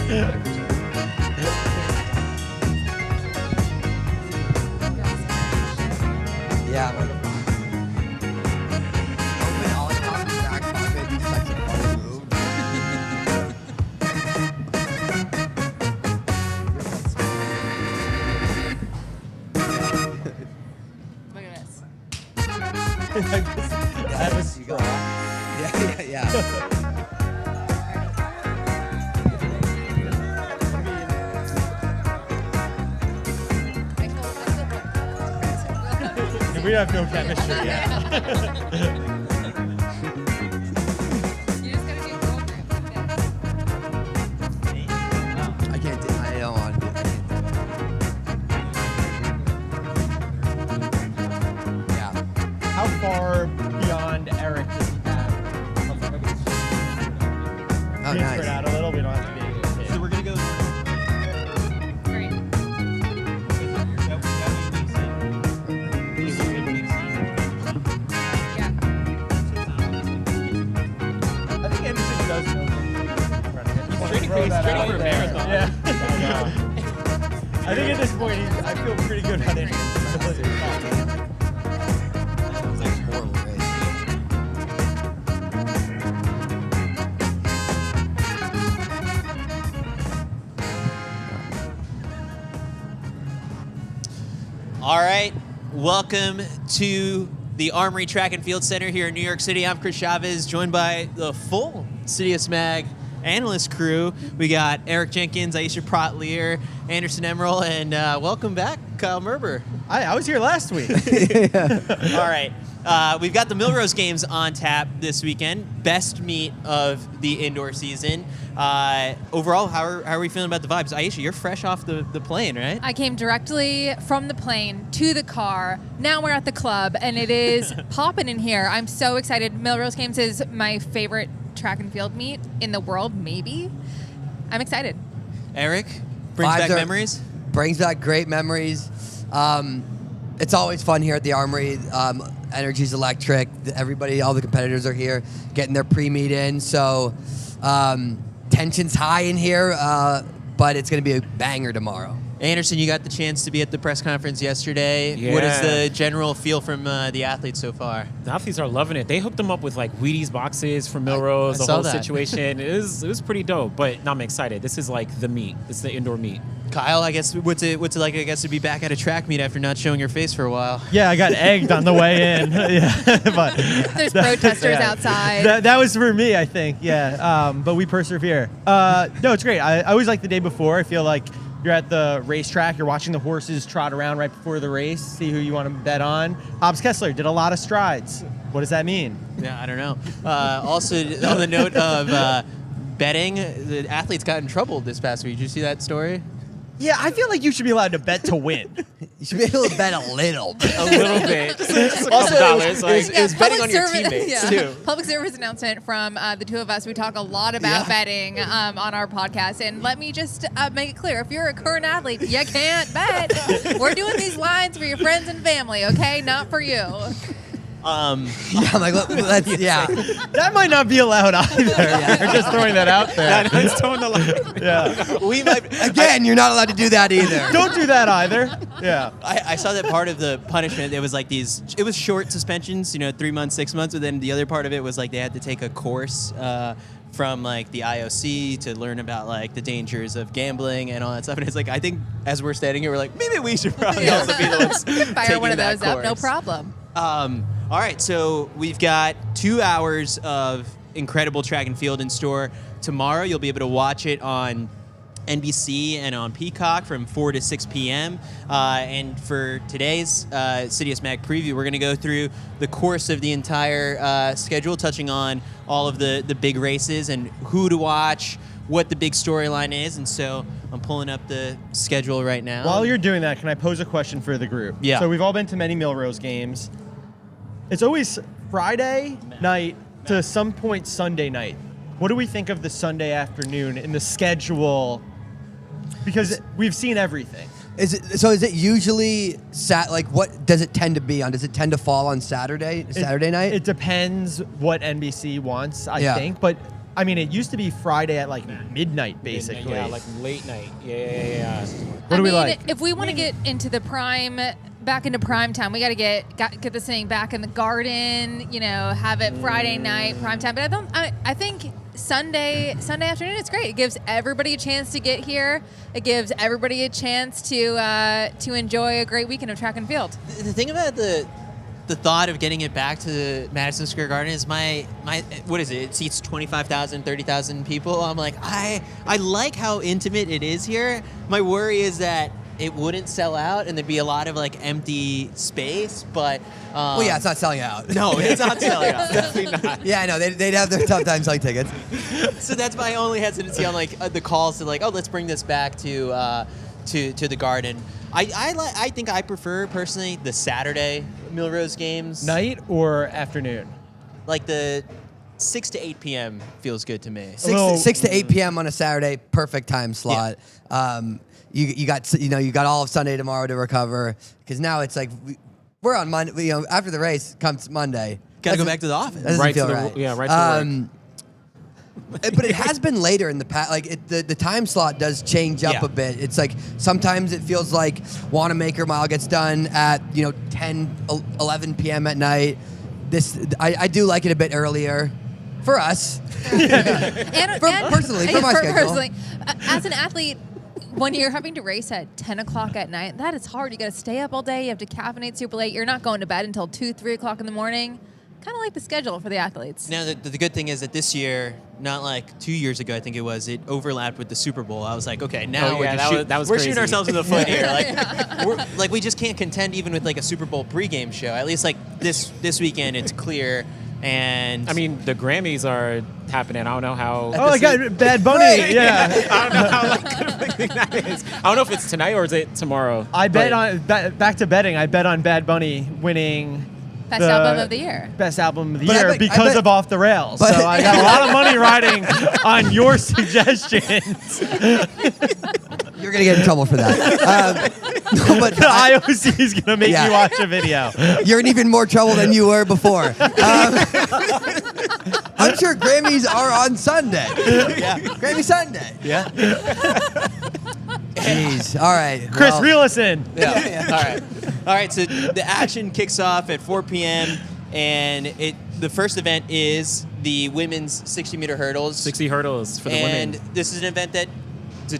Yeah. That was you go. Yeah. We have no chemistry yet. I can't do I don't want to do that. Yeah. How far beyond Eric does he have? Oh, Can you nice. spread out a little? We don't have to be. So we're gonna go. Great. Yeah. I think Anderson does know. Training for a marathon. Yeah. I think at this point, I feel pretty good about it. Horrible race. All right, welcome to the Armory Track and Field Center here in New York City. I'm Chris Chavez, joined by the full CITIUS Mag analyst crew. We got Eric Jenkins, Aisha Praught-Leer, Anderson Emerole, and welcome back, Kyle Merber. I was here last week. All right. We've got the Millrose Games on tap this weekend. Best meet of the indoor season. Overall, how are we feeling about the vibes? Aisha, you're fresh off the plane, right? I came directly from the plane to the car. Now we're at the club, and it is popping in here. I'm so excited. Millrose Games is my favorite track and field meet in the world, maybe. I'm excited. Eric, brings Vibes back are- memories? Brings back great memories. It's always fun here at the Armory. Energy's electric. Everybody, all the competitors are here getting their pre-meet in. So tension's high in here, but it's going to be a banger tomorrow. Anderson, you got the chance to be at the press conference yesterday. Yeah. What is the general feel from the athletes so far? The athletes are loving it. They hooked them up with like Wheaties boxes from Millrose, I the saw whole that. situation. It was pretty dope, but no, I'm excited. This is like the meet. This is the indoor meet. Kyle, I guess what's it like? I guess to be back at a track meet after not showing your face for a while. Yeah, I got egged on the way in. Yeah, but There's protesters yeah. outside. That was for me, I think. Yeah, but we persevere. No, it's great. I always like the day before. I feel like you're at the racetrack. You're watching the horses trot around right before the race. See who you want to bet on. Hobbs Kessler did a lot of strides. What does that mean? Yeah, I don't know. Also, on the note of betting, the athletes got in trouble this past week. Did you see that story? Yeah, I feel like you should be allowed to bet to win. You should be able to bet a little bit. A little bit. Just a couple Also, dollars. it was betting on your public teammates, yeah. too. Public service announcement from the two of us. We talk a lot about betting on our podcast. And let me just make it clear, if you're a current athlete, you can't bet. We're doing these lines for your friends and family, okay? Not for you. Yeah, I'm like, let's, yeah. That might not be allowed either. We're just throwing that out there. That's towing the line. Yeah. We might. Again, you're not allowed to do that either. Don't do that either. Yeah. I saw that part of the punishment. It was like it was short suspensions, 3 months, 6 months, but then the other part of it was like they had to take a course from like the IOC to learn about like the dangers of gambling and all that stuff. And it's like, I think as we're standing here, we're like, maybe we should probably also be the ones Fire taking one of that those up, no course. problem. All right, so we've got 2 hours of incredible track and field in store. Tomorrow, you'll be able to watch it on NBC and on Peacock from 4 to 6 p.m. And for today's CITIUS Mag preview, we're going to go through the course of the entire schedule, touching on all of the big races and who to watch, what the big storyline is. And so I'm pulling up the schedule right now. While you're doing that, can I pose a question for the group? Yeah. So we've all been to many Millrose games. It's always Friday night to some point Sunday night. What do we think of the Sunday afternoon in the schedule? Because we've seen everything. Is it usually what does it tend to be on? Does it tend to fall on Saturday night? It depends what NBC wants, I Yeah. think. But I mean, it used to be Friday at like midnight, basically. Yeah, like late night. Yeah. What do we like? If we want to get into the back into prime time, we got to get this thing back in the garden. You know, have it Friday night prime time. But I think Sunday afternoon, it's great. It gives everybody a chance to get here. It gives everybody a chance to enjoy a great weekend of track and field. The thing about the thought of getting it back to Madison Square Garden is my what is it? It seats 25,000, 30,000 people. I'm like, I like how intimate it is here. My worry is that it wouldn't sell out and there'd be a lot of like empty space, but Well, yeah, it's not selling out. no, it's not selling out. Definitely not. Yeah, I know. They'd have their tough time selling tickets. So that's my only hesitancy on like the calls to like, oh, let's bring this back to the Garden. I think I prefer personally the Saturday Millrose Games. Night or afternoon? Like the 6 to 8 p.m. feels good to me. 6 to 8 p.m. on a Saturday, perfect time slot. You got all of Sunday tomorrow to recover, because now it's like we're on Monday. After the race comes Monday. Gotta go back to the office. Doesn't Right feel to the- right. yeah, right to work. But it has been later in the past. Like the time slot does change up a bit. It's like sometimes it feels like Wanamaker Mile gets done at 10, 11 p.m. at night. I do like it a bit earlier for us. Personally, for my schedule. Personally, as an athlete, when you're having to race at 10 o'clock at night, that is hard. You got to stay up all day. You have to caffeinate super late. You're not going to bed until 2, 3 o'clock in the morning. Kind of like the schedule for the athletes. Now, the good thing is that this year, not like 2 years ago, I think it was, it overlapped with the Super Bowl. I was like, okay, now that was we're crazy. shooting ourselves in the foot here. Like, we just can't contend even with like a Super Bowl pregame show. At least like this weekend, it's clear. And I mean, the Grammys are happening. I don't know how. Oh my God, Bad Bunny! Yeah, I don't know how good of a thing that is. I don't know if it's tonight or is it tomorrow. I bet on back to betting. I bet on Bad Bunny winning. Best album of the year. Best album of the But year I bet- because of Off the Rails. So I got a lot of money riding on your suggestions. You're gonna get in trouble for that. No, but The IOC is going to make Yeah. you watch a video. you're in even more trouble than you were before. I'm sure Grammys are on Sunday. yeah, Grammy Sunday. yeah, Jeez. All right. Chris, well, reel us in. yeah. All right. So the action kicks off at 4 p.m. and the first event is the women's 60-meter hurdles. 60 hurdles for the and women. this is an event that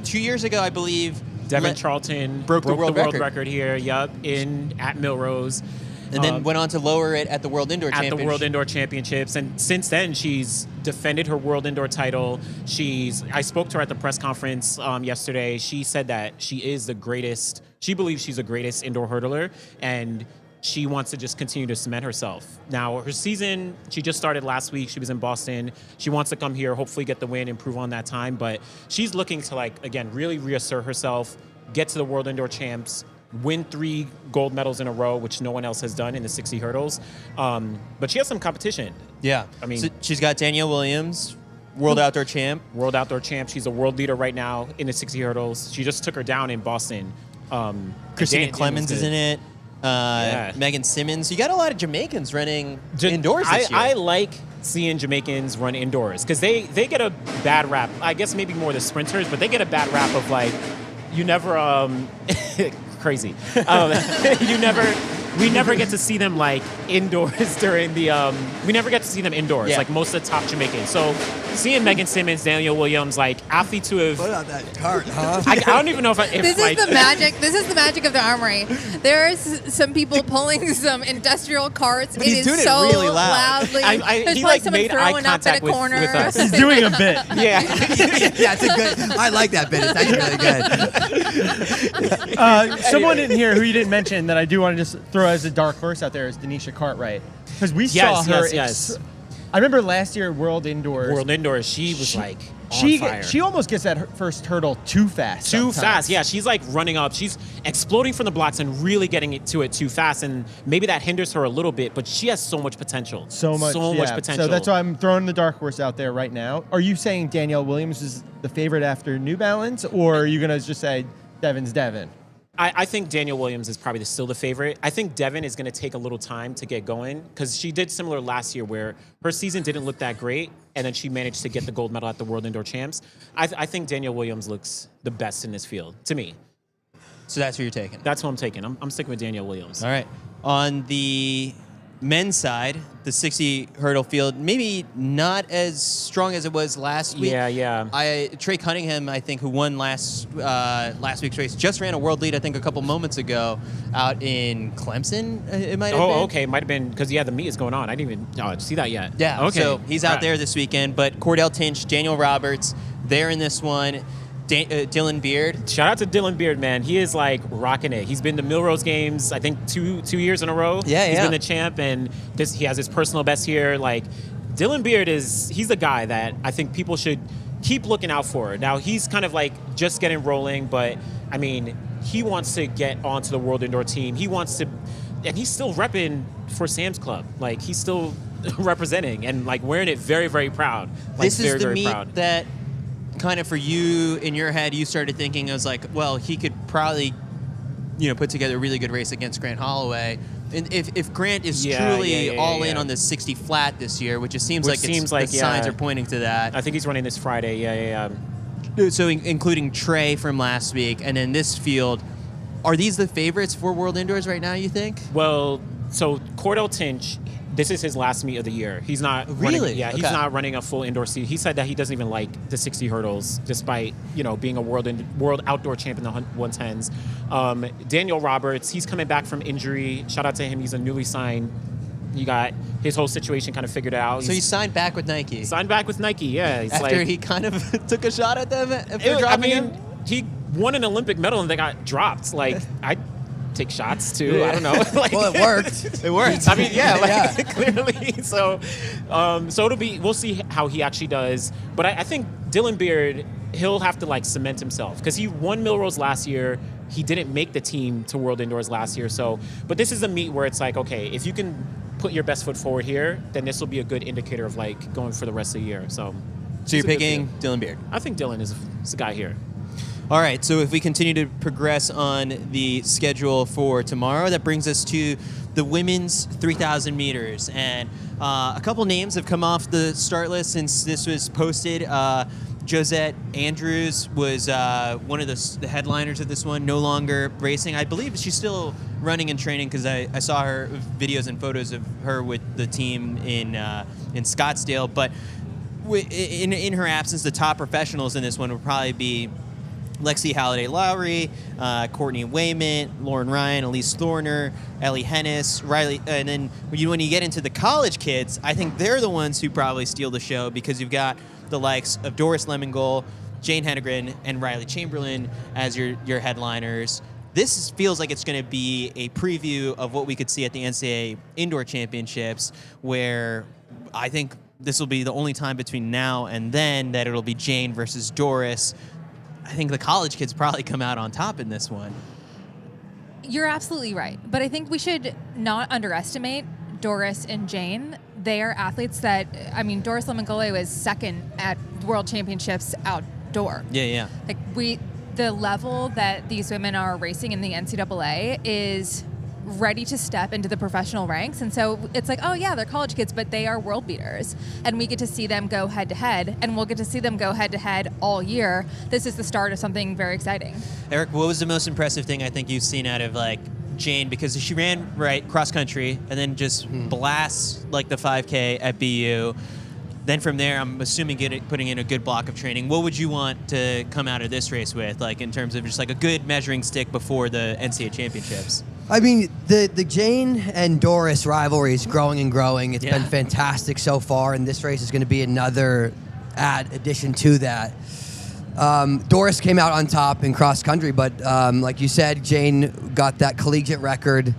2 years ago, I believe, Devin Charlton broke the world record here. Yup, at Millrose. and then went on to lower it at the World Indoor Championship. At the World Indoor Championships, and since then she's defended her World Indoor title. I spoke to her at the press conference yesterday. She said that she is the greatest. She believes she's the greatest indoor hurdler, and she wants to just continue to cement herself. Now, her season, she just started last week. She was in Boston. She wants to come here, hopefully get the win, improve on that time. But she's looking to, again, really reassert herself, get to the World Indoor Champs, win 3 gold medals in a row, which no one else has done in the 60 hurdles. But she has some competition. Yeah. I mean, so she's got Danielle Williams, World Outdoor Champ. World Outdoor Champ. She's a world leader right now in the 60 hurdles. She just took her down in Boston. Christina Clemens is in it. Megan Simmons. You got a lot of Jamaicans running indoors this year. I like seeing Jamaicans run indoors because they get a bad rap. I guess maybe more the sprinters, but they get a bad rap of you never crazy. We never get to see them indoors during the. We never get to see them indoors like most of the top Jamaicans. So seeing Megan Simmons, Danielle Williams, athletes who have. Put out that cart, huh? I don't even know if This is the magic. This is the magic of the Armory. There's some people pulling some industrial carts. But he's it is doing it so really loud. loudly. There's he probably someone made eye throwing up in a contact with corner. us. He's doing a bit. Yeah. Yeah, it's a good. I like that bit. It's actually really good. Someone in here who you didn't mention that I do want to just throw as a dark horse out there is Denisha Cartwright. Because we saw her. Yes. I remember last year at World Indoors. World Indoors, she was on fire. She almost gets that first hurdle too fast. Too sometimes. fast, yeah. She's running up. She's exploding from the blocks and really getting it too fast. And maybe that hinders her a little bit, but she has so much potential. So much potential. So that's why I'm throwing the dark horse out there right now. Are you saying Danielle Williams is the favorite after New Balance, or are you going to just say Devin's Devin? I think Danielle Williams is probably still the favorite. I think Devin is going to take a little time to get going because she did similar last year where her season didn't look that great, and then she managed to get the gold medal at the World Indoor Champs. I think Danielle Williams looks the best in this field, to me. So that's who you're taking. That's who I'm taking. I'm sticking with Danielle Williams. All right. On the men's side, the 60 hurdle field, maybe not as strong as it was last week. Yeah. Trey Cunningham, I think, who won last week's race, just ran a world lead, I think, a couple moments ago out in Clemson, it might have been. Oh, okay. It might have been because, the meet is going on. I didn't even see that yet. Yeah, okay. So he's out there this weekend. But Cordell Tinch, Daniel Roberts, they're in this one. Dylan Beard. Shout out to Dylan Beard, man. He is rocking it. He's been to Millrose Games, I think, two years in a row. Yeah, He's been the champ, and he has his personal best here. Dylan Beard he's the guy that I think people should keep looking out for. Now, he's kind of just getting rolling, but I mean, he wants to get onto the World Indoor team. He wants to, and he's still repping for Sam's Club. He's still representing and wearing it very, very proud. This is very, the very meet proud. that kind of for you in your head, you started thinking, I was well, he could probably, put together a really good race against Grant Holloway. And if Grant is truly all in on the 60 flat this year, which it seems the signs are pointing to that. I think he's running this Friday. Yeah. So including Trey from last week, and then this field, are these the favorites for World Indoors right now, you think? Well, so Cordell Tinch, this is his last meet of the year. He's not really. He's not running a full indoor season. He said that he doesn't even like the 60 hurdles, despite being a world outdoor champion in the 110s. Daniel Roberts, he's coming back from injury. Shout out to him. He's a newly signed. He got his whole situation kind of figured out. So he signed back with Nike. Signed back with Nike. Yeah. After he kind of took a shot at them after dropping him. He won an Olympic medal and they got dropped. I take shots too. Yeah. I don't know. Well, it worked. It worked. I mean, clearly. So we'll see how he actually does. But I think Dylan Beard, he'll have to cement himself because he won Millrose last year. He didn't make the team to World Indoors last year. But this is a meet where it's okay, if you can put your best foot forward here, then this will be a good indicator of going for the rest of the year. So you're picking Dylan Beard. I think Dylan is the guy here. All right, so if we continue to progress on the schedule for tomorrow, that brings us to the women's 3,000 meters. And a couple names have come off the start list since this was posted. Josette Andrews was one of the headliners of this one, no longer racing. I believe she's still running and training because I saw her videos and photos of her with the team in Scottsdale. But in her absence, the top professionals in this one would probably be Lexi Halliday-Lowry, Courtney Wayment, Lauren Ryan, Elise Thorner, Ellie Hennis, Riley, and then when you get into the college kids, I think they're the ones who probably steal the show because you've got the likes of Doris Lemngole, Jane Hedengren, and Riley Chamberlain as your headliners. This feels like it's going to be a preview of what we could see at the NCAA Indoor Championships, where I think this will be the only time between now and then that it'll be Jane versus Doris. I think the college kids probably come out on top in this one. You're absolutely right. But I think we should not underestimate Doris and Jane. They are athletes that, Doris Lemngole was second at World Championships outdoor. Yeah. The level that these women are racing in the NCAA is ready to step into the professional ranks. And so it's they're college kids, but they are world beaters. And we get to see them go head to head, and we'll get to see them go head to head all year. This is the start of something very exciting. Eric, what was the most impressive thing I think you've seen out of Jane? Because she ran cross country and then just blasts the 5K at BU. Then from there, I'm assuming putting in a good block of training. What would you want to come out of this race with, in terms of just a good measuring stick before the NCAA championships? The Jane and Doris rivalry is growing and growing. It's been fantastic so far, and this race is going to be another addition to that. Doris came out on top in cross country, but like you said, Jane got that collegiate record.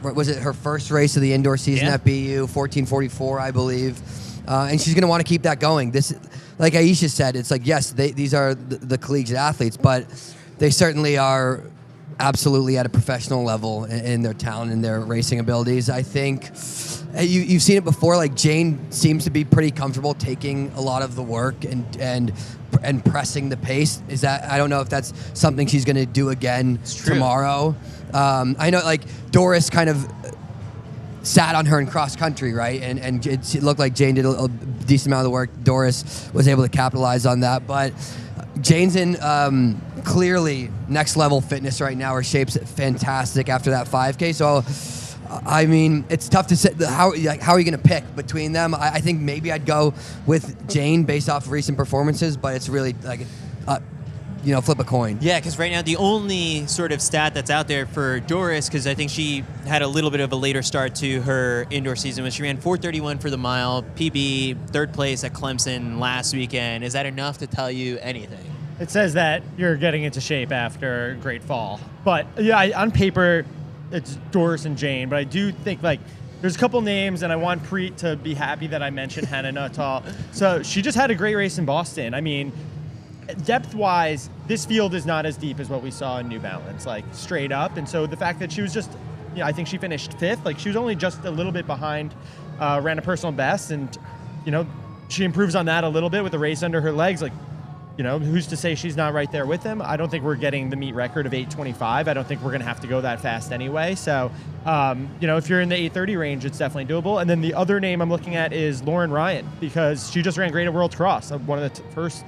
Was it her first race of the indoor season at BU, 14:44, I believe. And she's going to want to keep that going. This, like Aisha said, it's yes, these are the collegiate athletes, but they certainly are absolutely at a professional level in their talent and their racing abilities. I think you've seen it before. Like Jane seems to be pretty comfortable taking a lot of the work and pressing the pace. Is that, I don't know if that's something she's going to do again tomorrow. I know like Doris kind of sat on her in cross country, right? And it looked like Jane did a decent amount of the work. Doris was able to capitalize on that, but Jane's in clearly next level fitness right now. Her shape's fantastic after that 5K. So, I mean, it's tough to say how are you going to pick between them? I think maybe I'd go with Jane based off of recent performances, but it's really like, flip a coin. Yeah, because right now the only sort of stat that's out there for Doris, because I think she had a little bit of a later start to her indoor season, was she ran 4:31 for the mile, PB, third place at Clemson last weekend. Is that enough to tell you anything? It says that you're getting into shape after a great fall. But yeah, on paper, it's Doris and Jane. But I do think like there's a couple names, and I want Preet to be happy that I mentioned Hannah Nuttall. So she just had a great race in Boston. I mean, depth-wise, this field is not as deep as what we saw in New Balance, like straight up. And so the fact that she was just, I think she finished 5th. Like she was only just a little bit behind, ran a personal best, and she improves on that a little bit with the race under her legs. Like, who's to say she's not right there with them? I don't think we're getting the meet record of 8:25. I don't think we're going to have to go that fast anyway. So, if you're in the 8:30 range, it's definitely doable. And then the other name I'm looking at is Lauren Ryan, because she just ran great at World Cross, one of the first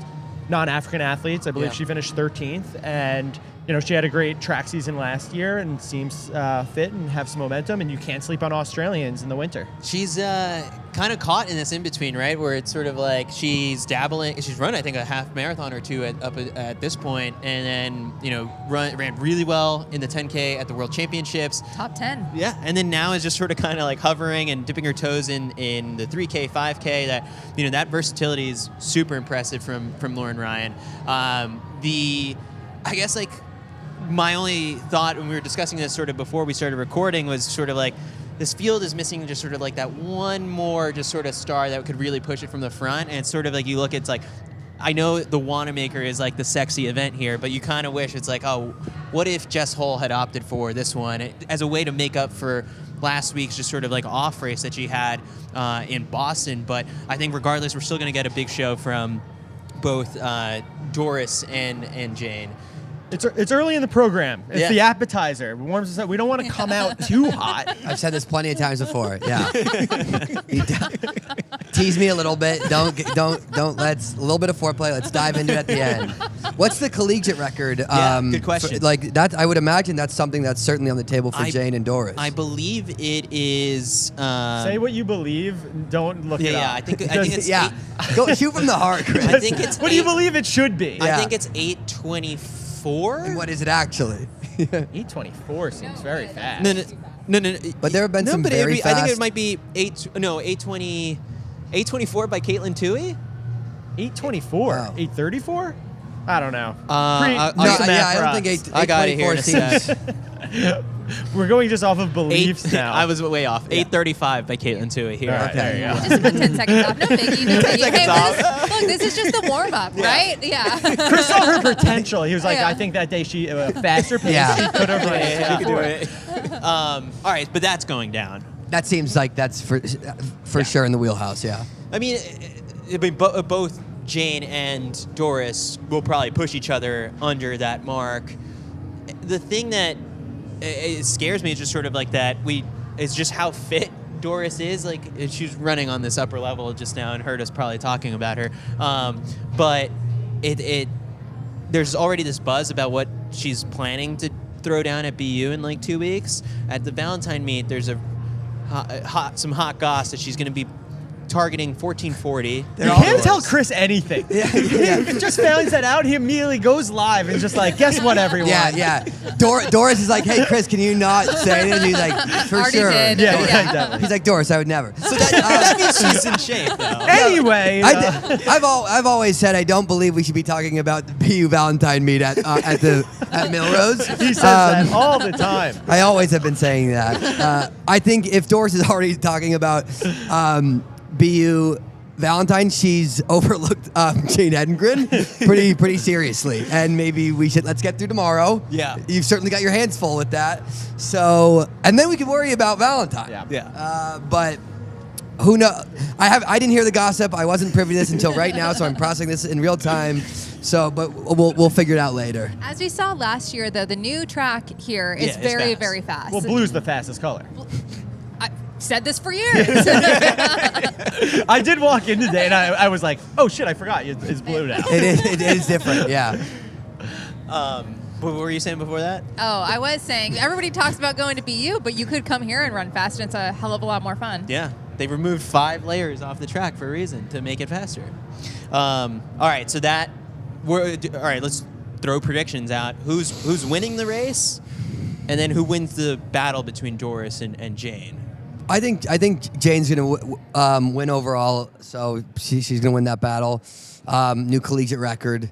non-African athletes. I believe she finished 13th, and she had a great track season last year and seems fit and have some momentum, and you can't sleep on Australians in the winter. She's kind of caught in this in-between, right, where it's sort of like she's dabbling. She's run, I think, a half marathon or two at this point, and then, ran really well in the 10K at the World Championships. Top 10. Yeah, and then now is just sort of kind of like hovering and dipping her toes in the 3K, 5K. That versatility is super impressive from Lauren Ryan. I guess, like, my only thought when we were discussing this sort of before we started recording was sort of like this field is missing just sort of like that one more just sort of star that could really push it from the front. And it's sort of like you look, it's like, I know the Wanamaker is like the sexy event here, but you kind of wish it's like, oh, what if Jess Hull had opted for this one as a way to make up for last week's just sort of like off race that she had in Boston. But I think regardless, we're still going to get a big show from both Doris and Jane. It's early in the program. It's the appetizer. It warms us up. We don't want to come out too hot. I've said this plenty of times before. Yeah. Tease me a little bit. Don't. Let's a little bit of foreplay. Let's dive into it at the end. What's the collegiate record? Good question. Like that, I would imagine that's something that's certainly on the table for Jane and Doris. I believe it is. Say what you believe. Don't look it up. Yeah, I think it's Go shoot from the heart, Chris. I think it's. What do you believe it should be? I think it's 8:24. And what is it actually? 8:24 seems very fast. No. But there have been some very fast. I think it might be 8:24 by Caitlin Tui. 8:24. Wow. 8:34. I don't know. I don't think I got it here in a sec. We're going just off of beliefs now. I was way off. 8:35 by Caitlin Tui here. All right, Okay. there you go. Just put 10 seconds off. No biggie. No biggie. seconds off. Look, this is just the warm up, right? Yeah. Chris saw her potential. He was like, Yeah. I think that day she faster pace. Yeah. She could have run Yeah, you can do it. All right, but that's going down. That seems like that's for sure in the wheelhouse. Yeah. I mean, both Jane and Doris will probably push each other under that mark. The thing that it scares me is just sort of like that it's just how fit Doris is. Like, she's running on this upper level just now and heard us probably talking about her. But there's already this buzz about what she's planning to throw down at BU in like 2 weeks. At the Valentine meet, there's some hot goss that she's going to be targeting 1440. You can't tell Chris anything. He just finds that out. He immediately goes live and just like, guess what, everyone? Yeah. Doris is like, hey, Chris, can you not say it? And he's like, for Already sure. did. Yeah, Yeah. exactly. He's like, Doris, I would never. So that means she's in shape, though. Anyway, I've always said I don't believe we should be talking about the PU Valentine meet at Millrose. he says that all the time. I always have been saying that. I think if Doris is already talking about BU Valentine, she's overlooked Jane Hedengren pretty seriously, and maybe let's get through tomorrow. Yeah. You've certainly got your hands full with that. So, and then we can worry about Valentine. Yeah. Yeah. But Who know? I didn't hear the gossip. I wasn't privy to this until right now, so I'm processing this in real time. So, but we'll figure it out later. As we saw last year, though, the new track here is it's very, fast. very fast. Well, blue's the fastest color. I said this for years. I did walk in today, and I was like, oh, shit, I forgot. It's blue now. It is different, yeah. What were you saying before that? Oh, I was saying, everybody talks about going to BU, but you could come here and run fast, and it's a hell of a lot more fun. Yeah, they removed 5 layers off the track for a reason, to make it faster. All right, so all right, let's throw predictions out. Who's winning the race, and then who wins the battle between Doris and Jane? I think Jane's gonna win overall, so she's gonna win that battle. New collegiate record.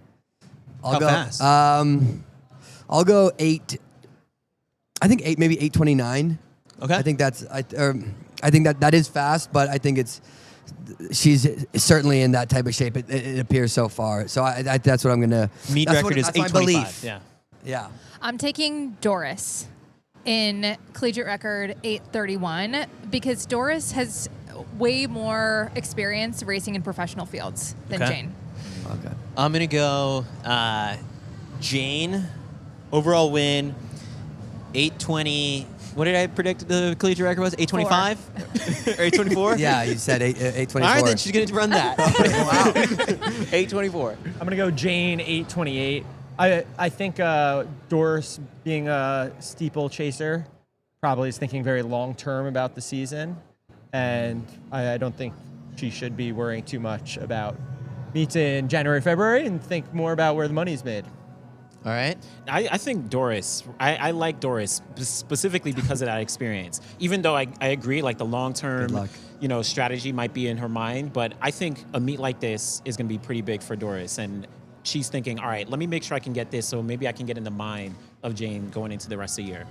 How fast? I'll go 8. I think 8, maybe 8:29. Okay. I think I think that is fast, but I think she's certainly in that type of shape. It appears so far. So that's what I'm gonna. Meet that's record is that's my 8:25. belief. Yeah. Yeah. I'm taking Doris in collegiate record 8:31 because Doris has way more experience racing in professional fields than Okay. Jane. Okay. I'm gonna go Jane. Overall win 8:20. What did I predict the collegiate record was? 8:25 or 8:24? Yeah, you said 8:24. All right, then she's gonna run that. Wow. 8:24. I'm going to go Jane 8:28. I think Doris, being a steeple chaser, probably is thinking very long-term about the season. And I don't think she should be worrying too much about meets in January, February, and think more about where the money's made. All right. I think Doris. I like Doris specifically because of that experience. Even though I agree, like the Good long-term, luck. strategy might be in her mind, but I think a meet like this is going to be pretty big for Doris, and she's thinking, all right, let me make sure I can get this, so maybe I can get in the mind of Jane going into the rest of the year.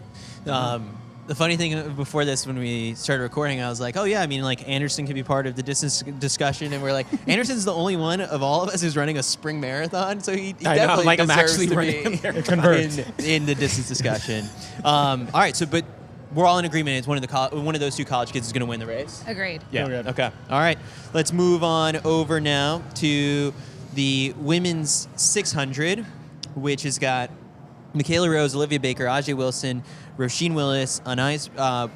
The funny thing before this, when we started recording, I was like, oh yeah, I mean, like Anderson could be part of the distance discussion, and we're like, Anderson's the only one of all of us who's running a spring marathon, so he I know, definitely like I'm deserves actually to running a be marathon. Converts. in the distance discussion. All right, so but we're all in agreement. It's one of those two college kids is going to win the race. Agreed. Yeah. Okay. Okay. All right. Let's move on over now to the women's 600, which has got Michaela Rose, Olivia Baker, Ajay Wilson, Roisin Willis, Anais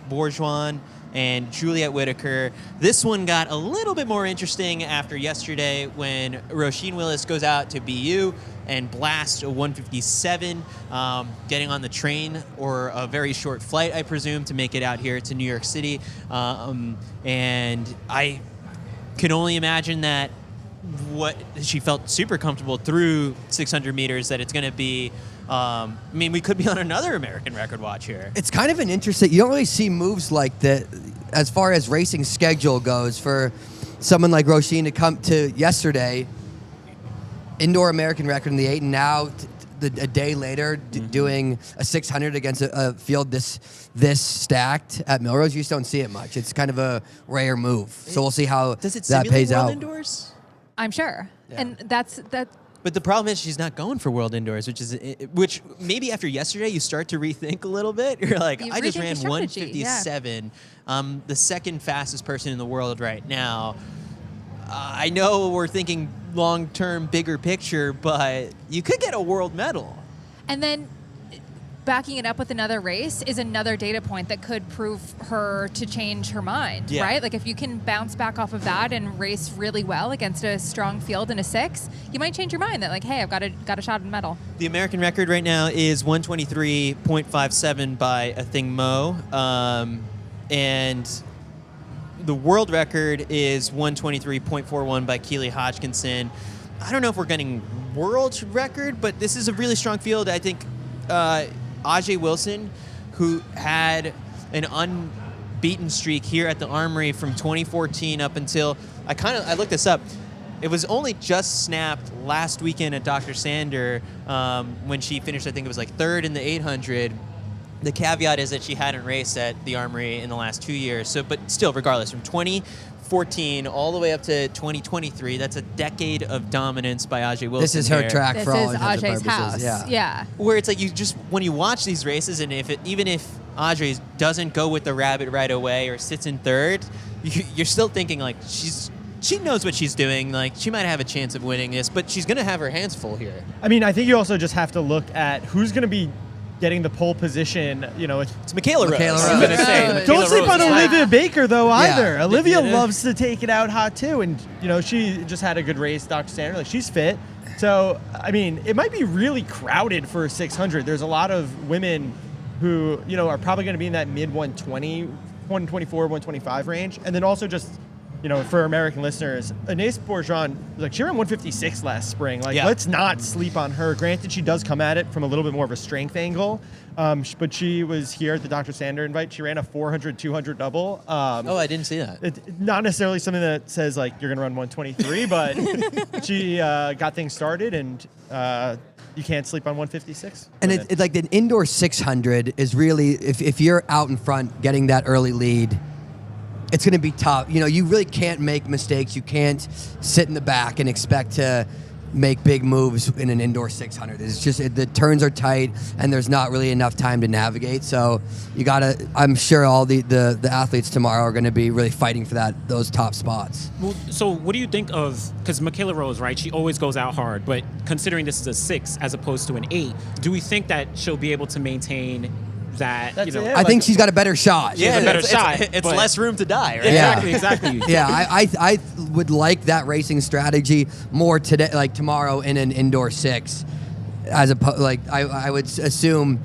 Bourgeois, and Juliet Whitaker. This one got a little bit more interesting after yesterday when Roisin Willis goes out to BU and blasts a 157, getting on the train or a very short flight, I presume, to make it out here to New York City. And I can only imagine that what she felt super comfortable through 600 meters, that it's going to be I mean, we could be on another American record watch here. It's kind of an interesting. You don't really see moves like that as far as racing schedule goes for someone like Roisin to come to yesterday, indoor American record in the 8, and now a day later doing a 600 against a field this stacked at Millrose. You just don't see it much. It's kind of a rare move. So we'll see how Does it that simulate pays World out. Indoors? I'm sure. Yeah. And that's But the problem is she's not going for World Indoors, which maybe after yesterday you start to rethink a little bit. You're like, You I just rethink ran your strategy, 157. I'm the second fastest person in the world right now. I know we're thinking long-term, bigger picture, but you could get a world medal. And then backing it up with another race is another data point that could prove her to change her mind, Yeah. right? Like if you can bounce back off of that and race really well against a strong field in a 6, you might change your mind that like, hey, I've got a shot at a medal. The American record right now is 123.57 by a thing Mo, and the world record is 123.41 by Keely Hodgkinson. I don't know if we're getting world record, but this is a really strong field. I think Ajay Wilson, who had an unbeaten streak here at the Armory from 2014 up until I looked this up. It was only just snapped last weekend at Dr. Sander when she finished, I think it was like 3rd in the 800. The caveat is that she hadn't raced at the Armory in the last 2 years. So, but still, regardless, from 2014 all the way up to 2023, that's a decade of dominance by Ajay Wilson. This is her here. track This for all is intents and Ajay's purposes. house. Yeah. Where it's like when you watch these races, and even if Ajay doesn't go with the rabbit right away or sits in 3rd, you're still thinking like she knows what she's doing. Like she might have a chance of winning this, but she's going to have her hands full here. I mean, I think you also just have to look at who's going to be getting the pole position. It's Michaela Rose. Michaela I was gonna say, Rose. Michaela Don't sleep Rose on is hot. Olivia Baker, though, either. Yeah. Olivia Yeah. loves to take it out hot, too. And, she just had a good race, Dr. Sander. Like, she's fit. So, I mean, it might be really crowded for 600. There's a lot of women who, are probably going to be in that mid-120, 124, 125 range. And then also just, for American listeners, Anais Bourgeon, she ran 156 last spring. Let's not sleep on her. Granted, she does come at it from a little bit more of a strength angle. But she was here at the Dr. Sander invite. She ran a 400-200 double. I didn't see that. Not necessarily something that says you're going to run 123, but she got things started, and you can't sleep on 156. And it's like the indoor 600 is really, if you're out in front getting that early lead, it's going to be tough. You really can't make mistakes. You can't sit in the back and expect to make big moves in an indoor 600. It's just the turns are tight and there's not really enough time to navigate. So you gotta. I'm sure all the athletes tomorrow are going to be really fighting for those top spots. Well, so what do you think of, because Michaela Rose, right, she always goes out hard, but considering this is a 6 as opposed to an 8, do we think that she'll be able to maintain that? That's it. I think she's got a better shot. She has a better it's, shot. It's but- less room to die, right? Yeah. Exactly. Yeah, I would like that racing strategy more today, like tomorrow in an indoor 6, as I would assume.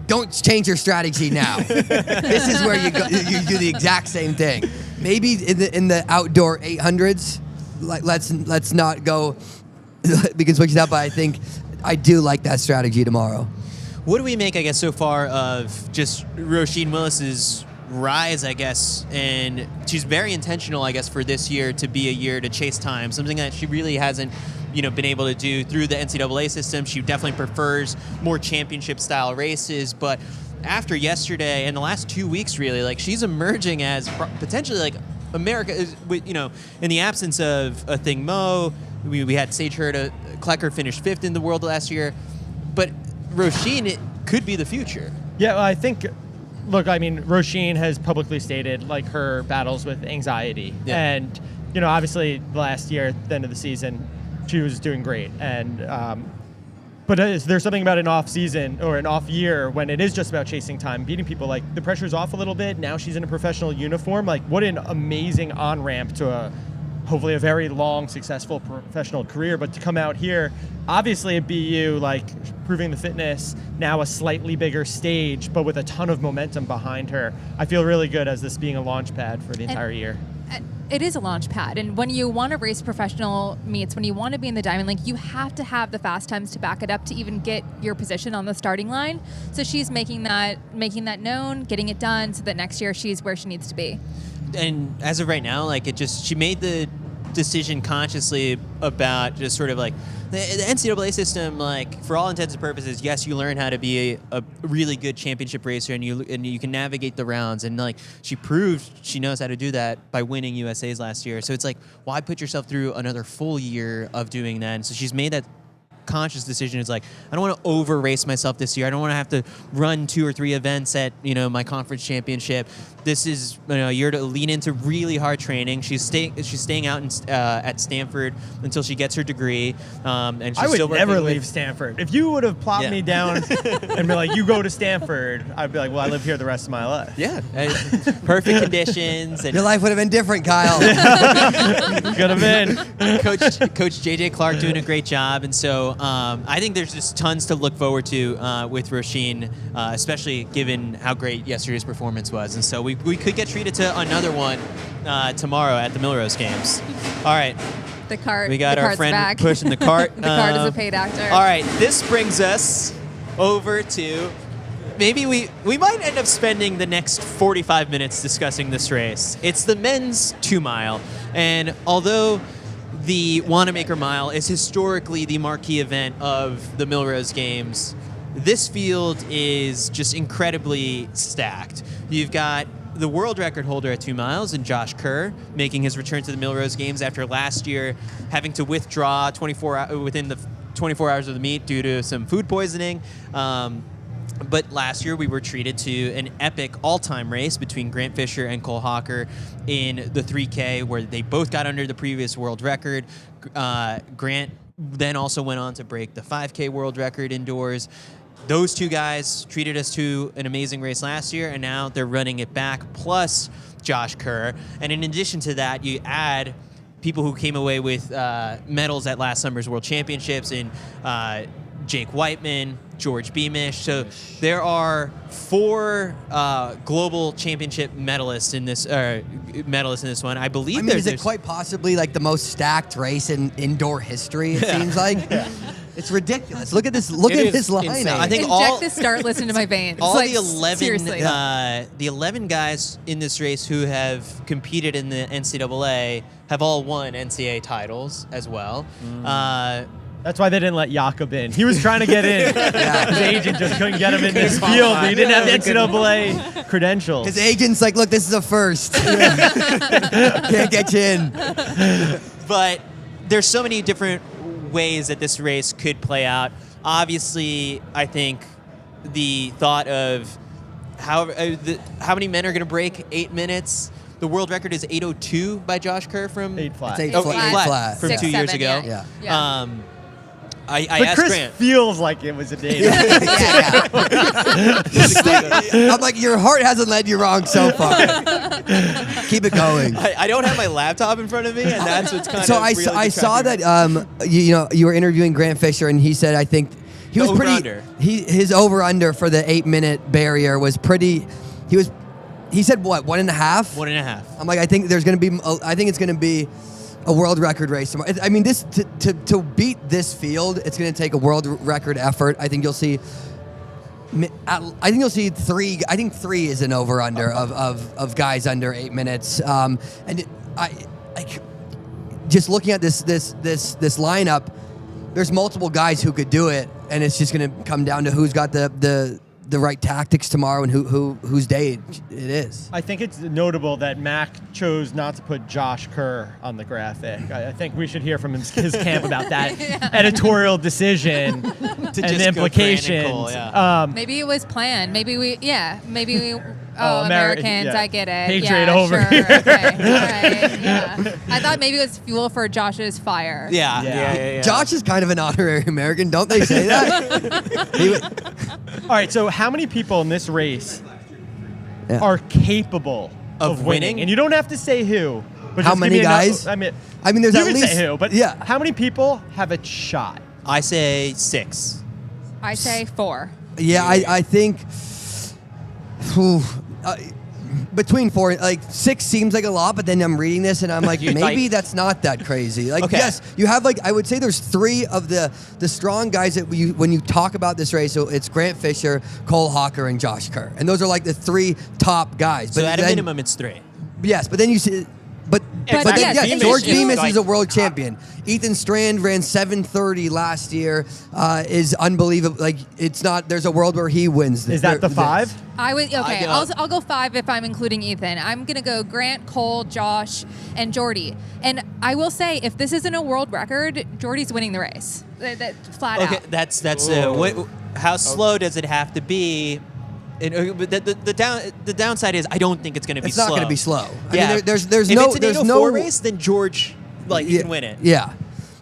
Don't change your strategy now. This is where you do the exact same thing. Maybe in the outdoor 800s, let's not go. We can switch it up, but I do like that strategy tomorrow. What do we make, I guess, so far of just Roisin Willis's rise, I guess, and she's very intentional, I guess, for this year to be a year to chase time, something that she really hasn't, been able to do through the NCAA system. She definitely prefers more championship-style races, but after yesterday and the last 2 weeks, really, she's emerging as potentially, America is, in the absence of a Thing Mo, we had Sage Klecker finish 5th in the world last year, but Roisin, it could be the future. Yeah, well, I think. Look, I mean, Roisin has publicly stated her battles with anxiety, and obviously last year at the end of the season, she was doing great, and but there's something about an off season or an off year when it is just about chasing time, beating people. The pressure's off a little bit. Now she's in a professional uniform. What an amazing on ramp to hopefully a very long, successful professional career. But to come out here, obviously at BU, proving the fitness, now a slightly bigger stage, but with a ton of momentum behind her. I feel really good as this being a launch pad for the entire year. It is a launch pad, and when you want to race professional meets, when you want to be in the Diamond League, you have to have the fast times to back it up to even get your position on the starting line. So she's making that known, getting it done, so that next year she's where she needs to be. And as of right now, she made the decision consciously about just sort of the NCAA system. For all intents and purposes, yes, you learn how to be a really good championship racer, and you can navigate the rounds. And she proved she knows how to do that by winning USA's last year. So it's why put yourself through another full year of doing that? And so she's made that conscious decision. Is I don't want to over race myself this year. I don't want to have to run 2 or 3 events at my conference championship. This is a year to lean into really hard training. She's staying out at Stanford until she gets her degree. And she's I would still never working leave Stanford. If you would have plopped me down and be you go to Stanford, I'd be well, I live here the rest of my life. Yeah, perfect conditions. And Your life would have been different, Kyle. Could have been. Coach JJ Clark doing a great job, and so I think there's just tons to look forward to with Roisin, especially given how great yesterday's performance was. And so we could get treated to another one tomorrow at the Millrose Games. All right. The cart. We got the our cart's friend back. pushing the cart. The cart is a paid actor. All right, this brings us over to maybe we might end up spending the next 45 minutes discussing this race. It's the men's 2 mile, and although the Wanamaker Mile is historically the marquee event of the Millrose Games, this field is just incredibly stacked. You've got the world record holder at 2 miles and Josh Kerr making his return to the Millrose Games after last year having to withdraw within the 24 hours of the meet due to some food poisoning. But last year we were treated to an epic all-time race between Grant Fisher and Cole Hawker in the 3K, where they both got under the previous world record. Grant then also went on to break the 5K world record indoors. Those two guys treated us to an amazing race last year, and now they're running it back, plus Josh Kerr. And in addition to that, you add people who came away with medals at last summer's World Championships in Jake Whiteman, George Beamish. So there are 4 global championship medalists in this one. I believe. I mean, is it quite possibly like the most stacked race in indoor history? It seems like. It's ridiculous. Look at this. Look at this lineup. I think Inject this start list into my veins. All like, the 11, seriously. the 11 guys in this race who have competed in the NCAA have all won NCAA titles as well. That's why they didn't let Jakob in. He was trying to get in. His agent just couldn't get him in this field. He didn't have the NCAA credentials. His agent's like, look, this is a first. Can't get you in. But there's so many different ways that this race could play out. Obviously, I think the thought of how many men are going to break 8 minutes. The world record is 8:02 by Josh Kerr from 8 flat. It's 8 Oh, flat. 8 flat from 6, 2 years 7, ago. Yeah. I But asked Chris Grant. feels like it was a day. I'm like, your heart hasn't led you wrong so far. Keep it going. I don't have my laptop in front of me, and that's what's kind So of I saw that you were interviewing Grant Fisher, and he said I think he was pretty. Over-under. His over-under for the 8-minute barrier was pretty. He said what, 1.5? 1.5. I'm like, I think there's gonna be. I think it's gonna be a world record race tomorrow. I mean, this to beat this field, it's gonna take a world record effort. I think you'll see. I think you'll see 3. I think 3 is an over/under of guys under 8 minutes. Just looking at this lineup, there's multiple guys who could do it, and it's just gonna come down to who's got the right tactics tomorrow and whose day it is. I think it's notable that Mac chose not to put Josh Kerr on the graphic. I think we should hear from his camp about that editorial decision and the implications. Cole, yeah. Maybe it was planned. Maybe we. Oh, Americans, yeah. I get it. Hatred yeah, over sure. here. Okay. All right. Yeah. I thought maybe it was fuel for Josh's fire. Yeah. Josh is kind of an honorary American, don't they say that? All right, so how many people in this race Yeah. are capable Of winning? And you don't have to say who. But How just give many me guys? I mean, there's you at can least say who, but yeah. how many people have a shot? I say 6. I say 4. Yeah, I think between 4, like 6 seems like a lot, but then I'm reading this and I'm like, maybe that's not that crazy. Like, Okay. yes, you have I would say there's 3 of the strong guys that when you talk about this race, so it's Grant Fisher, Cole Hawker, and Josh Kerr, and those are like the 3 top guys. So at a then- minimum, it's 3. Yes, but then you see, but But then, yes, yes, Beamish George is Beamish like is a world champion. Ethan Strand ran 7:30 last year. Is unbelievable. Like it's not. There's a world where he wins. Is that the 5? I would okay. I I'll go 5 if I'm including Ethan. I'm gonna go Grant, Cole, Josh, and Jordy. And I will say, if this isn't a world record, Jordy's winning the race. That flat Okay, out. that's how slow does it have to be? But the downside is I don't think it's going to be It's slow. not going to be slow. I Yeah. mean, there's if no it's an there's 804 no race, then George he can win it. Yeah.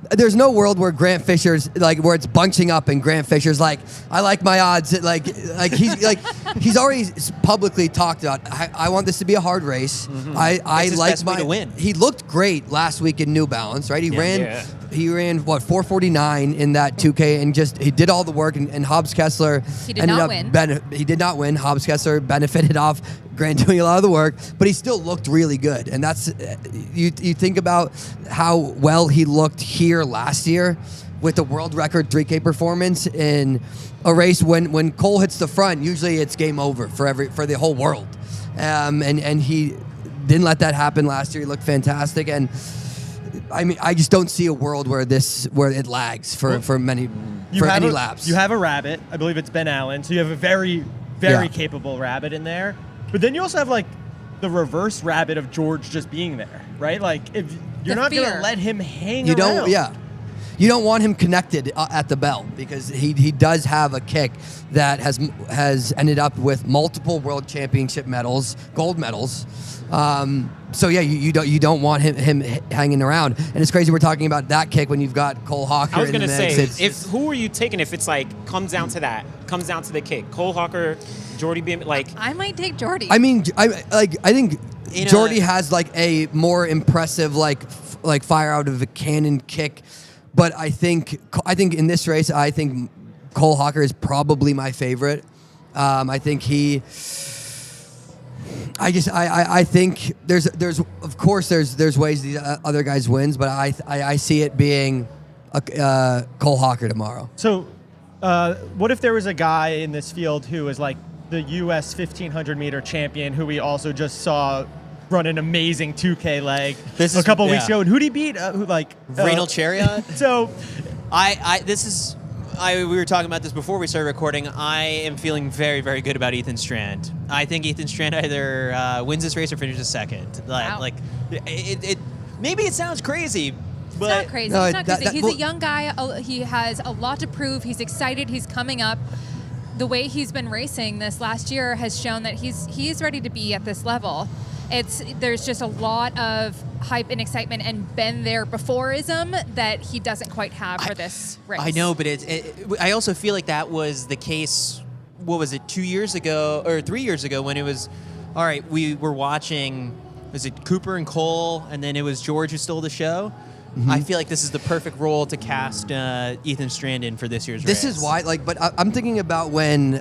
There's no world where Grant Fisher's where it's bunching up and Grant Fisher's like, I like my odds. Like he's already publicly talked about. I want this to be a hard race. I his like best way to win. He looked great last week in New Balance, right? He ran what 4:49 in that 2K and he did all the work. And Hobbs Kessler He did not win. He did not win. Hobbs Kessler benefited off Grant doing a lot of the work, but he still looked really good. And that's you think about how well he looked here last year with the world record 3K performance in a race when Cole hits the front. Usually it's game over for the whole world, and he didn't let that happen last year. He looked fantastic, and I mean I just don't see a world where it lags for any laps. You have a rabbit. I believe it's Ben Allen. So you have a very, very capable rabbit in there. But then you also have like the reverse rabbit of George just being there, right? Like if you're The not going fear. to let him hang You around. don't, yeah. you don't want him connected at the belt because he does have a kick that has ended up with multiple world championship medals, gold medals. So yeah, you don't want him hanging around, and it's crazy we're talking about that kick when you've got Cole Hawker. I was in the gonna mix. say, who are you taking if it's like comes down to the kick? Cole Hawker, Jordy Beam, like I might take Jordy. I mean, I think Jordy has like a more impressive like fire out of a cannon kick, but I think in this race, I think Cole Hawker is probably my favorite. I think I think there's of course there's ways the other guys wins, but I see it being Cole Hawker tomorrow. So, what if there was a guy in this field who was like the U.S. 1500 meter champion who we also just saw run an amazing 2K leg a couple weeks ago? And who'd he beat? Raynal Chariot. So, we were talking about this before we started recording. I am feeling very, very good about Ethan Strand. I think Ethan Strand either wins this race or finishes second. Wow. Maybe it sounds crazy, but It's not crazy. No, It's not crazy. He's well, a young guy. He has a lot to prove. He's excited. He's coming up. The way he's been racing this last year has shown that he's ready to be at this level. There's just a lot of hype and excitement and been there beforeism that he doesn't quite have for this race. I know, but I also feel like that was the case. What was it, 2 years ago or 3 years ago when it was, all right, we were watching, was it Cooper and Cole, and then it was George who stole the show? Mm-hmm. I feel like this is the perfect role to cast Ethan Strand in for this year's race. This is why, but I'm thinking about when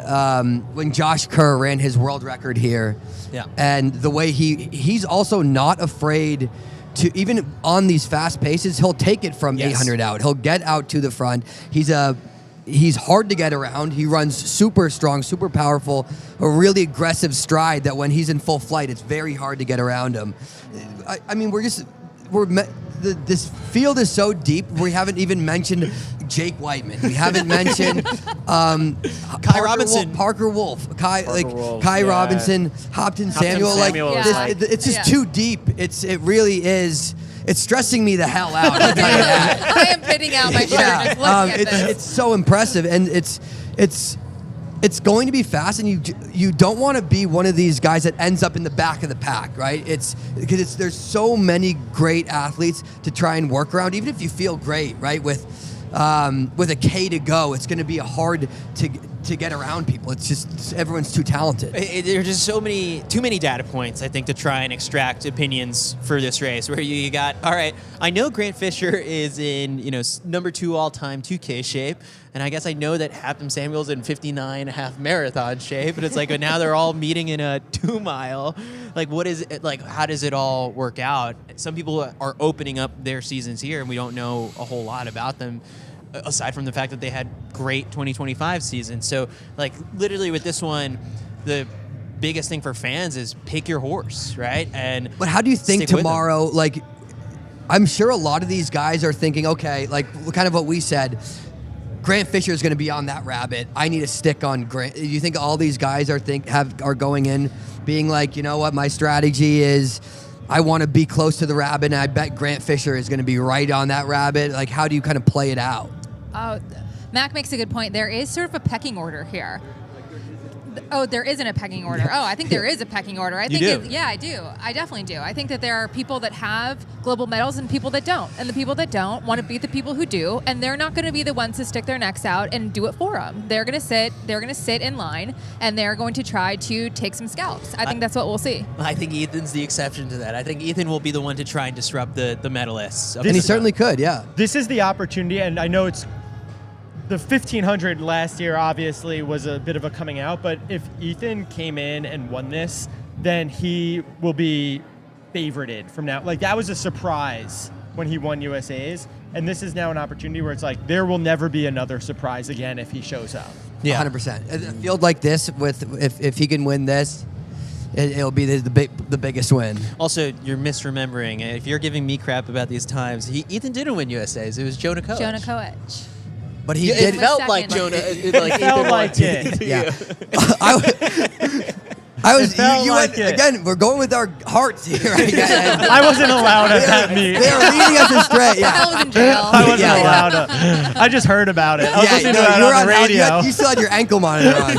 Josh Kerr ran his world record here, and the way he's also not afraid to, even on these fast paces, he'll take it from 800 out. He'll get out to the front. He's hard to get around. He runs super strong, super powerful, a really aggressive stride that when he's in full flight, it's very hard to get around him. I mean, this field is so deep. We haven't even mentioned Jake Whiteman. We haven't mentioned Parker Wolf, Kai Robinson, Hopton Samuel. It's just too deep. It really is. It's stressing me the hell out. I'll tell you that. I am pitting out my shirt just looking at this. It's so impressive, and it's going to be fast, and you don't want to be one of these guys that ends up in the back of the pack, right? Because there's so many great athletes to try and work around. Even if you feel great, right, with a K to go, it's going to be hard to get around people. It's just everyone's too talented. There's just too many data points, I think, to try and extract opinions for this race. Where you got, all right, I know Grant Fisher is in number 2 all-time 2K shape, and I guess I know that Hopton Samuel's in 59.5 marathon shape, but it's like now they're all meeting in a 2-mile. Like, what is it like? How does it all work out? Some people are opening up their seasons here, and we don't know a whole lot about them, aside from the fact that they had great 2025 seasons. So, like, literally with this one, the biggest thing for fans is pick your horse, right? But how do you think tomorrow, like, I'm sure a lot of these guys are thinking, okay, like, kind of what we said, Grant Fisher is going to be on that rabbit. I need to stick on Grant. Do you think all these guys are going in being like, you know what, my strategy is I want to be close to the rabbit, and I bet Grant Fisher is going to be right on that rabbit? Like, how do you kind of play it out? Mac makes a good point. There is sort of a pecking order here. Oh, there isn't a pecking order. Oh, I think there is a pecking order. I do. I do. I definitely do. I think that there are people that have global medals and people that don't. And the people that don't want to beat the people who do. And they're not going to be the ones to stick their necks out and do it for them. They're going to sit in line, and they're going to try to take some scalps. I think that's what we'll see. I think Ethan's the exception to that. I think Ethan will be the one to try and disrupt the medalists. And he certainly could, yeah. This is the opportunity, and I know it's the 1500 last year obviously was a bit of a coming out, but if Ethan came in and won this, then he will be favorited from now. Like, that was a surprise when he won USA's, and this is now an opportunity where it's like there will never be another surprise again if he shows up. Yeah, 100%. A field like this, if he can win this, it'll be the biggest win. Also, you're misremembering. If you're giving me crap about these times, Ethan didn't win USA's. It was Jonah Koch. Jonah Koch. But he did. It felt like Jonah. It felt like it. Yeah. I was. It felt You like went it. again. We're going with our hearts here. Again. I wasn't allowed at that meet. They are leading us astray. Yeah. Hell was in jail. I wasn't Yeah, yeah. allowed to. I just heard about it. I was listening to it you were on the radio. You still had your ankle monitor on.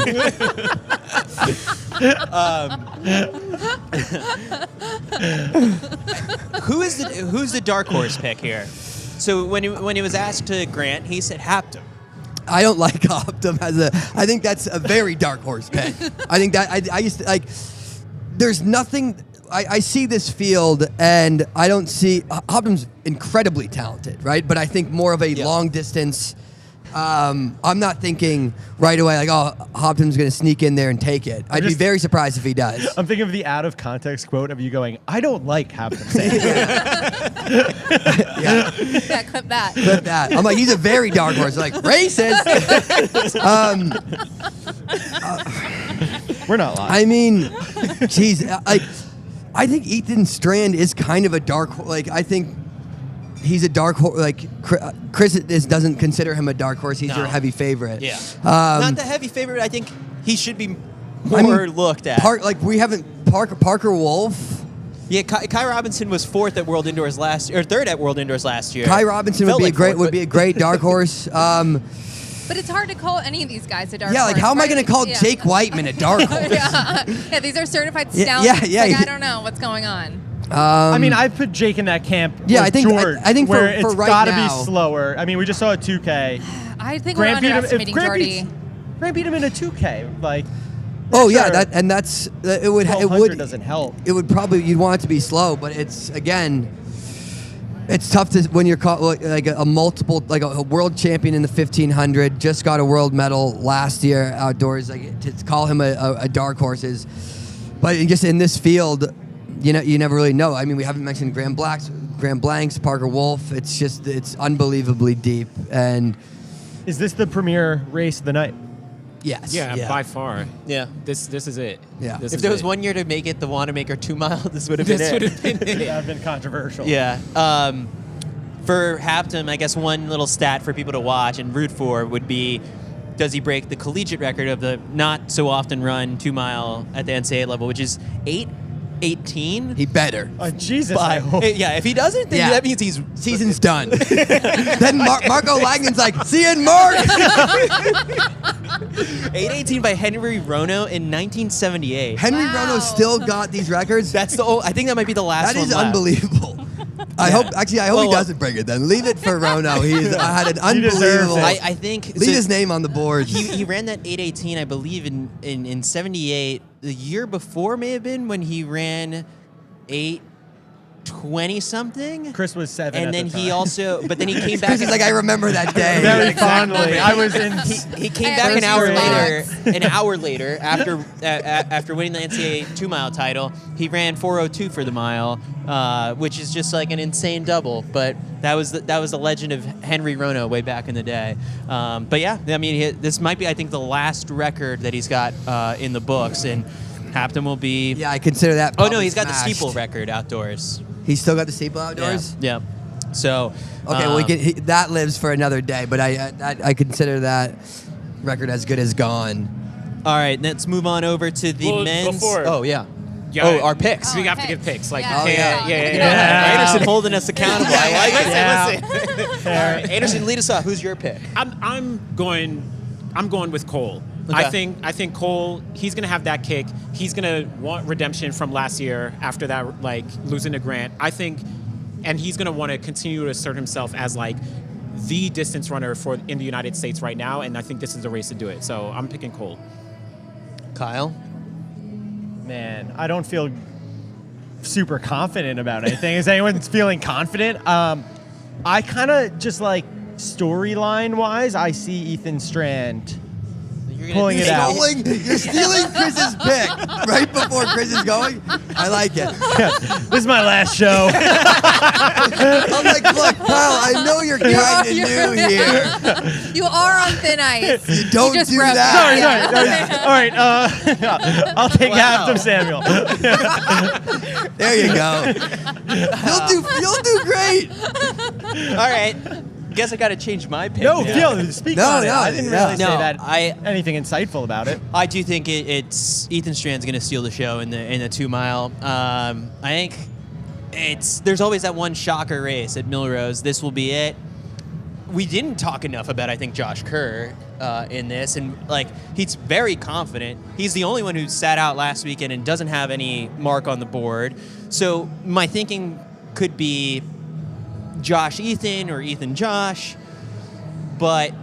Who's the dark horse pick here? So when he was asked to Grant, he said Haptum. I don't like Optum as a. I think that's a very dark horse pick. I think that I used to like. There's nothing. I see this field and I don't see Optum's incredibly talented, right? But I think more of a long distance. I'm not thinking right away like, oh, Hopton's going to sneak in there and take it. I'd be very surprised if he does. I'm thinking of the out of context quote of you going, I don't like Hapton saying Yeah. Yeah, clip that. Clip that. I'm like, he's a very dark horse. Like, racist. We're not lying. I mean, geez, I think Ethan Strand is kind of a dark horse. Like, I think he's a dark horse. Like, Chris doesn't consider him a dark horse. He's your heavy favorite. Yeah. Not the heavy favorite. I think he should be more I mean, looked at. We haven't Parker Wolf. Yeah, Kai Robinson was fourth at World Indoors last year, or third at World Indoors last year. Kai Robinson Felt would be like a great fourth, would be a great dark horse. But it's hard to call any of these guys a dark Yeah, horse. like how am I right? going to call Yeah. Jake Whiteman a dark horse? yeah, these are certified Yeah, stallions. yeah, Like, yeah. I don't know what's going on. I mean, I put Jake in that camp. Yeah, with I think- George, I think for- where for it's right got to now- be slower. I mean, we just saw a 2K. I think Grant we're beat him. If underestimating Grant Jordy. beat him in a 2K, like. Oh yeah, sure, it would 1200 doesn't help. It would probably you'd want it to be slow, but it's again, it's tough to when you're like a multiple like a world champion in the 1500, just got a world medal last year outdoors. Like to call him a dark horse is, but just in this field, you know, you never really know. I mean, we haven't mentioned Graham Blanks, Parker Wolf. It's just it's unbelievably deep and. Is this the premier race of the night? Yes. Yeah, by far. Yeah. This is it. Yeah. This If is there was it. 1 year to make it the Wanamaker 2 mile, this would have been This it. would have been it. That would have been controversial. Yeah. For Hapton, I guess one little stat for people to watch and root for would be, does he break the collegiate record of the not so often run 2 mile at the NCAA level, which is 8:18? He better. Jesus, I hope. Yeah, if he doesn't, then Yeah. that means he's Season's done. Then Marco Lagnan's like, see you in March. 8:18 by Henry Rono in 1978. Henry Wow. Rono still got these records. That's I think that might be the last That one is left. unbelievable. I hope he Well, doesn't break it then. Leave it for Rono. He's had an He deserves unbelievable. it. I think Leave his name on the board. He ran that 8:18, I believe, in 78. The year before may have been when he ran 8:20 something. Chris was 7 And at then the he time. also, but then he came back. Chris is like, I remember that day. Very fondly. I was in. He came I back an hour understand. later. An hour later, after winning the NCAA 2 mile title, he ran 4:02 for the mile, which is just like an insane double. But that was the legend of Henry Rono way back in the day. But yeah, I mean, this might be, I think, the last record that he's got in the books, and Hapton will be. Yeah, I consider that. Oh no, probably he's got smashed. the steeple record outdoors. He's still got the steeple outdoors. Yeah. So. Okay, well, that lives for another day. But I consider that record as good as gone. All right, let's move on over to the Well, men's. before- Oh yeah. Yeah, Oh, our picks. We have to Okay. give picks. Like, Yeah. you can't- Oh, yeah. Anderson holding us accountable. I like it. Yeah. All right, Anderson, lead us off. Who's your pick? I'm going with Cole. Okay. I think Cole, he's gonna have that kick. He's gonna want redemption from last year after that, like losing to Grant. I think, and he's gonna want to continue to assert himself as like the distance runner in the United States right now. And I think this is the race to do it. So I'm picking Cole. Kyle. Man, I don't feel super confident about anything. Is anyone feeling confident? I kind of just like storyline wise, I see Ethan Strand pulling it out. You're stealing Chris's pick right before Chris is going. I like it. This is my last show. I'm like, look, Kyle, I know you're kind of new here. You are on thin ice. You don't just do broke that. it. All right. I'll take Hapton Samuel. There you go. You'll do great. All right. guess I got to change my pick. No, now. Phil, speak No, on it. no, I didn't yeah. really say No, that anything insightful about it. I do think it's Ethan Strand's going to steal the show in the 2 mile. I think there's always that one shocker race at Millrose. This will be it. We didn't talk enough about, I think, Josh Kerr in this, and like he's very confident. He's the only one who sat out last weekend and doesn't have any mark on the board. So my thinking could be Josh Ethan or Ethan Josh, but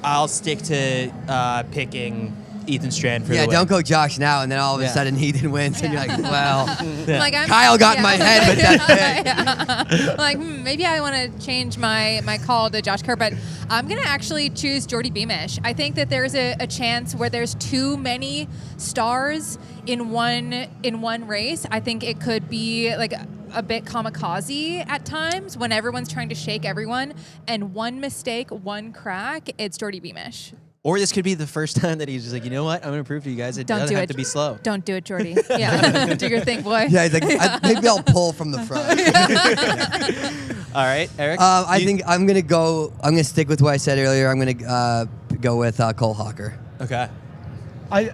I'll stick to picking Ethan Strand for the win. don't go Josh now, and then all of a Yeah. sudden Ethan wins, and you're like, well, Like, Kyle got in my head with that pick. Yeah. Like, maybe I want to change my call to Josh Kerr, but I'm going to actually choose Jordy Beamish. I think that there's a chance where there's too many stars in one race. I think it could be like a bit kamikaze at times when everyone's trying to shake everyone, and one mistake, one crack, it's Jordy Beamish. Or this could be the first time that he's just like, you know what? I'm going to prove to you guys it Don't doesn't do have it. to be slow. Don't do it, Jordy. Yeah. Do your thing, boy. Yeah, he's like, maybe I'll pull from the front. All right, Eric? I think I'm gonna stick with what I said earlier. I'm gonna go with Cole Hawker. Okay. I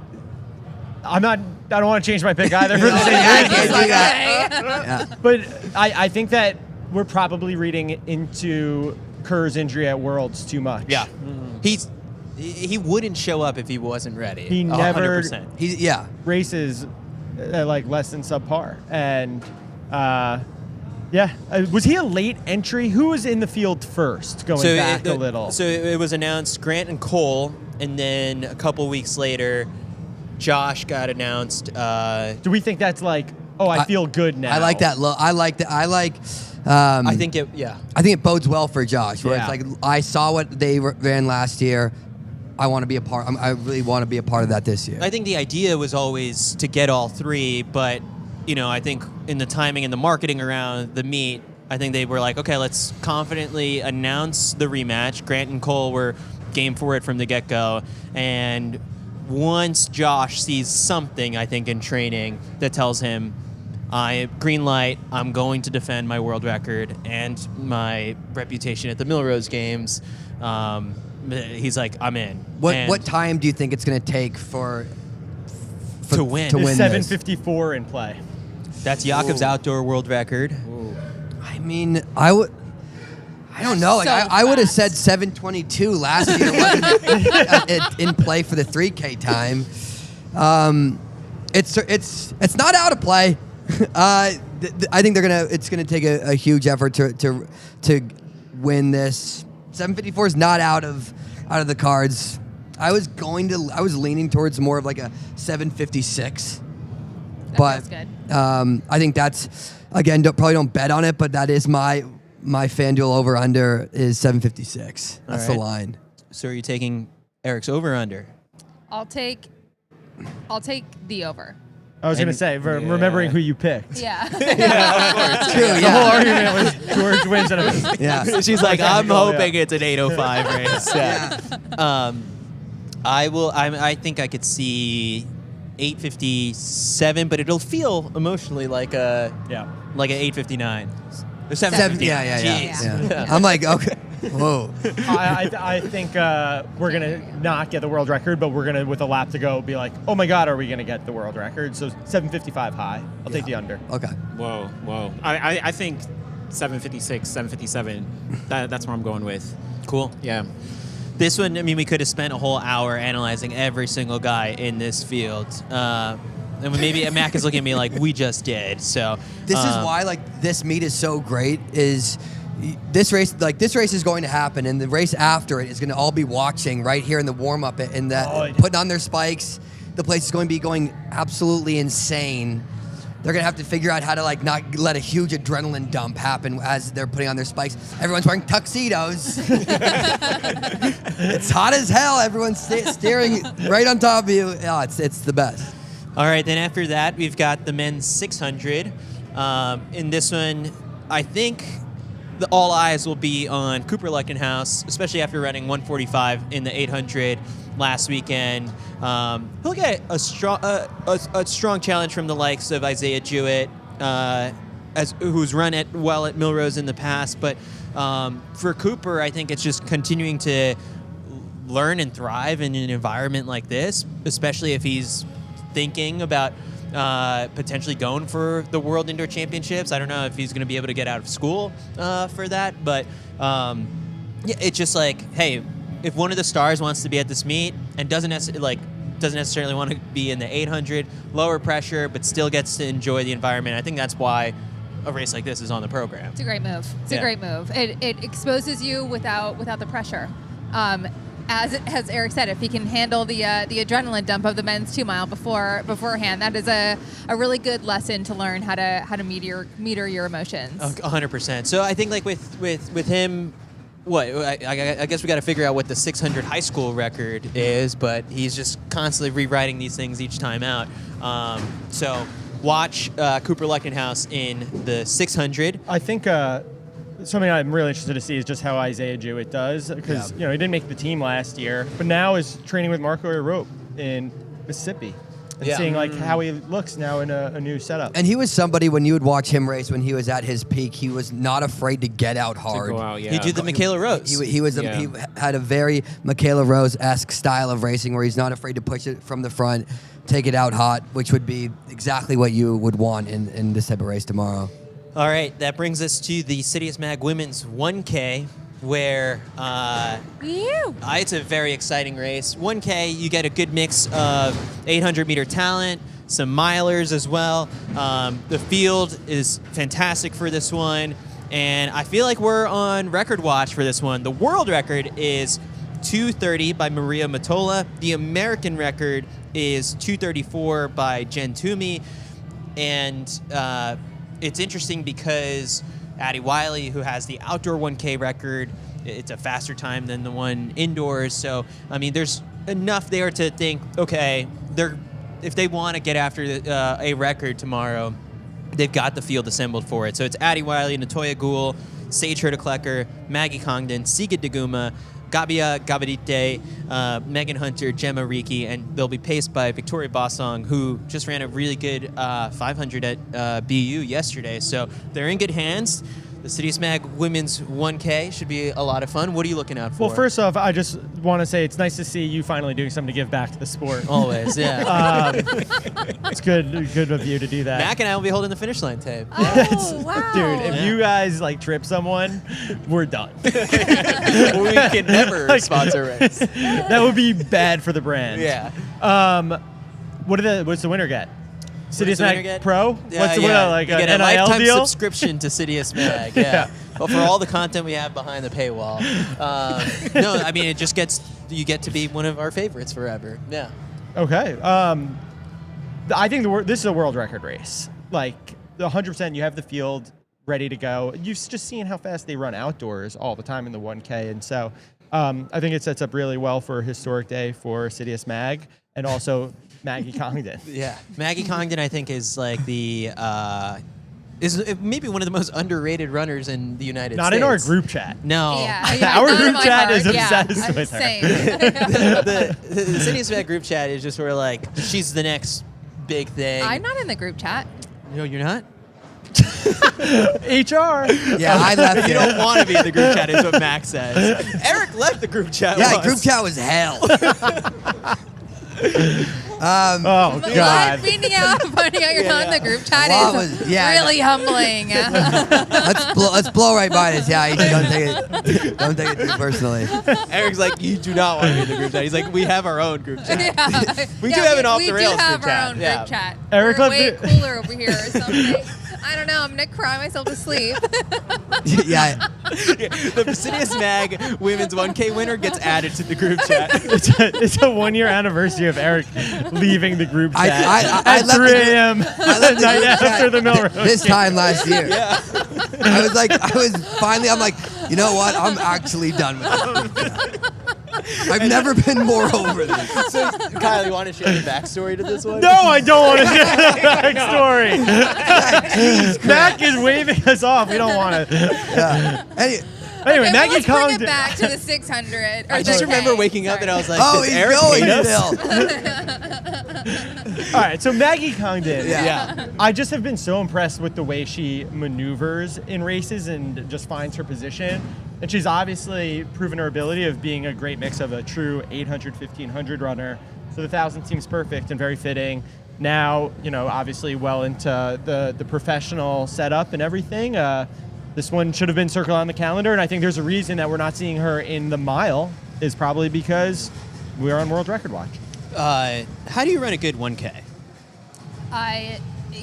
don't want to change my pick either for the same I reason. can't do that. Okay. Yeah. But I think that we're probably reading into Kerr's injury at Worlds too much. Yeah. He wouldn't show up if he wasn't ready. He never 100%. races like less than subpar. And was he a late entry? Who was in the field first going back a little? So it was announced Grant and Cole, and then a couple weeks later, Josh got announced. Do we think that's like, I feel good now? I like that. I like that. I think it, yeah. I think it bodes well for Josh. Where Yeah. it's like I saw what they ran last year. I want to be a part. I really want to be a part of that this year. I think the idea was always to get all three, but I think in the timing and the marketing around the meet, I think they were like, okay, let's confidently announce the rematch. Grant and Cole were game for it from the get-go, and once Josh sees something, I think, in training that tells him, green light, I'm going to defend my world record and my reputation at the Millrose Games. He's like, I'm in. What time do you think it's going to take for to win? To win There's this? 7:54 in play. That's Jakob's outdoor world record. I mean, I don't know. Like, So I would have fast. said 7:22 last year wasn't in play for the 3K time. It's not out of play. I think it's gonna take a huge effort to win this. 7:54 is not out of the cards. I was leaning towards more of like a 7:56. That feels good. I think that's, again, probably don't bet on it, but that is my FanDuel over under is 7:56. That's the right. line. So are you taking Eric's over under? I'll take the over. I was going to say, remembering who you picked. Yeah. True, The whole argument was George wins and it Yeah. She's like, Okay, I'm cool, hoping it's an 8:05 race. Yeah. I think I could see 8:57, but it'll feel emotionally like a 8:59. Or 7:59. Yeah. Jeez. I'm like, okay. Whoa. I think we're going to not get the world record, but we're going to, with a lap to go, be like, oh my God, are we going to get the world record? So 7:55 high. I'll take the under. Okay. Whoa. I think 7:56, 7:57. That's where I'm going with. Cool. Yeah. This one, I mean, we could have spent a whole hour analyzing every single guy in this field. And maybe Mac is looking at me like, we just did. So This is why like this meet is so great. Is this race is going to happen, and the race after it is going to all be watching right here in the warm up and putting on their spikes. The place is going to be going absolutely insane. They're going to have to figure out how to like not let a huge adrenaline dump happen as they're putting on their spikes. Everyone's wearing tuxedos. It's hot as hell. Everyone's staring right on top of you. Oh, it's the best. All right, then after that, we've got the men's 600. In this one, I think all eyes will be on Cooper Leckenhouse, especially after running 145 in the 800 last weekend. He'll get a strong challenge from the likes of Isaiah Jewett, who's run well at Millrose in the past. But for Cooper, I think it's just continuing to learn and thrive in an environment like this, especially if he's thinking about potentially going for the World Indoor Championships. I don't know if he's going to be able to get out of school for that, but yeah, it's just like, hey, if one of the stars wants to be at this meet and doesn't necessarily want to be in the 800, lower pressure, but still gets to enjoy the environment, I think that's why a race like this is on the program. It's a great move. It's a great move. It exposes you without the pressure. As Eric said, if he can handle the adrenaline dump of the men's 2 mile beforehand, that is a really good lesson to learn how to meter your emotions. 100%. So I think like with him, I guess we got to figure out what the 600 high school record is, but he's just constantly rewriting these things each time out. So watch Cooper Lichtenhouse in the 600. I think something I'm really interested to see is just how Isaiah Jewett does, because he didn't make the team last year, but now is training with Marco Europe in Mississippi and seeing like how he looks now in a new setup. And he was somebody, when you would watch him race when he was at his peak, he was not afraid to get out hard. To go out, He did the Michaela Rose. He had a very Michaela Rose-esque style of racing where he's not afraid to push it from the front, take it out hot, which would be exactly what you would want in this type of race tomorrow. All right, that brings us to the CITIUS Mag Women's 1K, where it's a very exciting race. 1K, you get a good mix of 800-meter talent, some milers as well. The field is fantastic for this one, and I feel like we're on record watch for this one. The world record is 2:30 by Maria Matola. The American record is 2:34 by Jen Toomey, and it's interesting because Addie Wiley, who has the outdoor 1K record, it's a faster time than the one indoors. So, I mean, there's enough there to think, okay, if they want to get after a record tomorrow, they've got the field assembled for it. So it's Addie Wiley, Natoya Gould, Sage Hurtaklecker, Maggie Congdon, Siga Deguma, Gabia Gabadite, Megan Hunter, Gemma Riki, and they'll be paced by Victoria Bossong, who just ran a really good 500 at BU yesterday. So they're in good hands. The CITIUS Mag Women's 1K should be a lot of fun. What are you looking out for? Well, first off, I just want to say it's nice to see you finally doing something to give back to the sport. Always, yeah. It's good of you to do that. Mac and I will be holding the finish line tape. Oh, wow. Dude, if you guys like trip someone, we're done. We can never sponsor a race. That would be bad for the brand. Yeah. What's the winner get? CITIUS Mag Pro? Yeah, What's the winner, like you get an a NIL lifetime deal? subscription to CITIUS Mag. Yeah. But for all the content we have behind the paywall, no, I mean you get to be one of our favorites forever. Yeah. Okay. I think this is a world record race. Like 100%, you have the field ready to go. You've just seen how fast they run outdoors all the time in the 1K, and so I think it sets up really well for a historic day for CITIUS Mag and also Maggie Congdon. Yeah, Maggie Congdon, I think, is like is maybe one of the most underrated runners in the United States. Not in our group chat. No. Yeah, Our not in group my chat heart. is obsessed with her. Same. the CITIUS Mag group chat is just sort of like, she's the next big thing. I'm not in the group chat. No, you're not? HR. Yeah, I left You it. don't want to be in the group chat is what Max says. Eric left the group chat Yeah, once. group chat was hell. Oh God. Finding out you're not in the group chat is really humbling. Let's blow right by this. Yeah, don't take it too personally. Eric's like, you do not want to be in the group chat. He's like, we have our own group chat. Yeah. We do have an off the rails We do have group our chat. own Yeah. group chat. Eric We're left way the- cooler over here or something. I don't know. I'm gonna cry myself to sleep. Yeah, The CITIUS Mag Women's 1K winner gets added to the group chat. It's a 1-year anniversary of Eric leaving the group chat I at left 3 the group- a.m. I left the night group chat after the Millrose this game. time last year. I'm like, you know what? I'm actually done with this. I've never been more over this. So, Kyle, you want to share the backstory to this one? No, I don't want to hear the backstory. Mac is waving us off. We don't want to. Yeah. Anyway, Okay, Maggie let's bring Congdon. it back to the 600. Or I just the remember K. waking up and I was like, Oh, does he's Eric going hate us? still. All right, so Maggie Congdon. Yeah. I just have been so impressed with the way she maneuvers in races and just finds her position. And she's obviously proven her ability of being a great mix of a true 800, 1500 runner. So the 1000 seems perfect and very fitting. Now, obviously well into the professional setup and everything. This one should have been circled on the calendar, and I think there's a reason that we're not seeing her in the mile is probably because we are on World Record Watch. How do you run a good 1K? I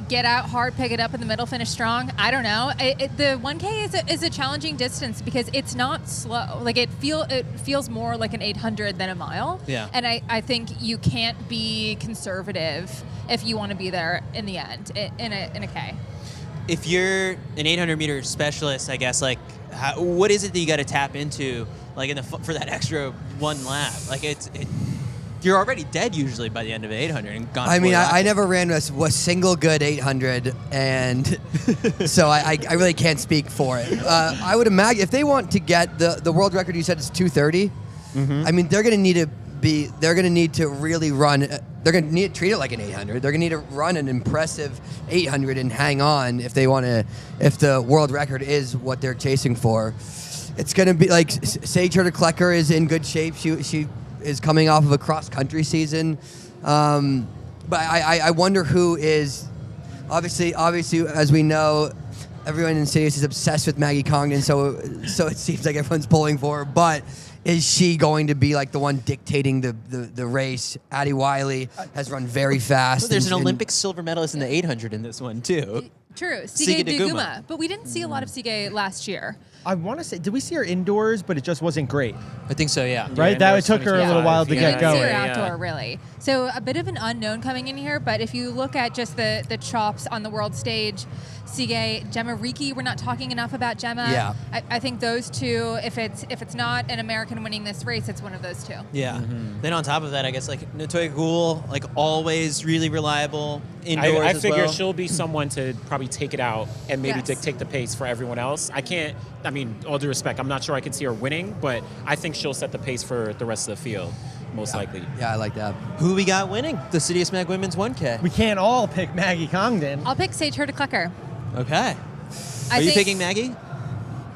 get out hard, pick it up in the middle, finish strong. I don't know. The 1K is a challenging distance because it's not slow. Like it feels more like an 800 than a mile. Yeah. And I think you can't be conservative if you want to be there in the end in a K. If you're an 800-meter specialist, I guess, like, what is it that you got to tap into, like, for that extra one lap? Like, you're already dead usually by the end of 800 and gone. I mean, I never ran a single good 800, and so I really can't speak for it. I would imagine if they want to get the world record, you said it's 230. Mm-hmm. I mean, they're going to need to really run. They're going to need to treat it like an 800. They're going to need to run an impressive 800 and hang on if they want to. If the world record is what they're chasing for, it's going to be like Sage Klecker is in good shape. She is coming off of a cross country season, but I wonder who is obviously as we know, everyone in CITIUS is obsessed with Maggie Congdon. So it seems like everyone's pulling for her, but. Is she going to be like the one dictating the race? Addie Wiley has run very fast. Well, there's an Olympic silver medalist in the 800 in this one, too. True. Sige Sige Duguma. Duguma. But we didn't see a lot of Sige last year. I want to say, did we see her indoors, but it just wasn't great? I think so, yeah. Right? That it took her a little while to We get didn't see going. her outdoor, really. So a bit of an unknown coming in here, but if you look at just the chops on the world stage, Sige, Gemma Ricci, we're not talking enough about Gemma. Yeah. I think those two, if it's not an American winning this race, it's one of those two. Yeah. Then on top of that, I guess, like, Natoya Gould, like, always really reliable indoors I as figure well. she'll be someone to probably take it out and maybe Yes. dictate the pace for everyone else. All due respect, I'm not sure I can see her winning, but I think she'll set the pace for the rest of the field, most likely. Yeah, I like that. Who we got winning the CITIUS Mag Women's 1K? We can't all pick Maggie Congdon. I'll pick Sage Klecker. Okay. I Are you think- picking Maggie?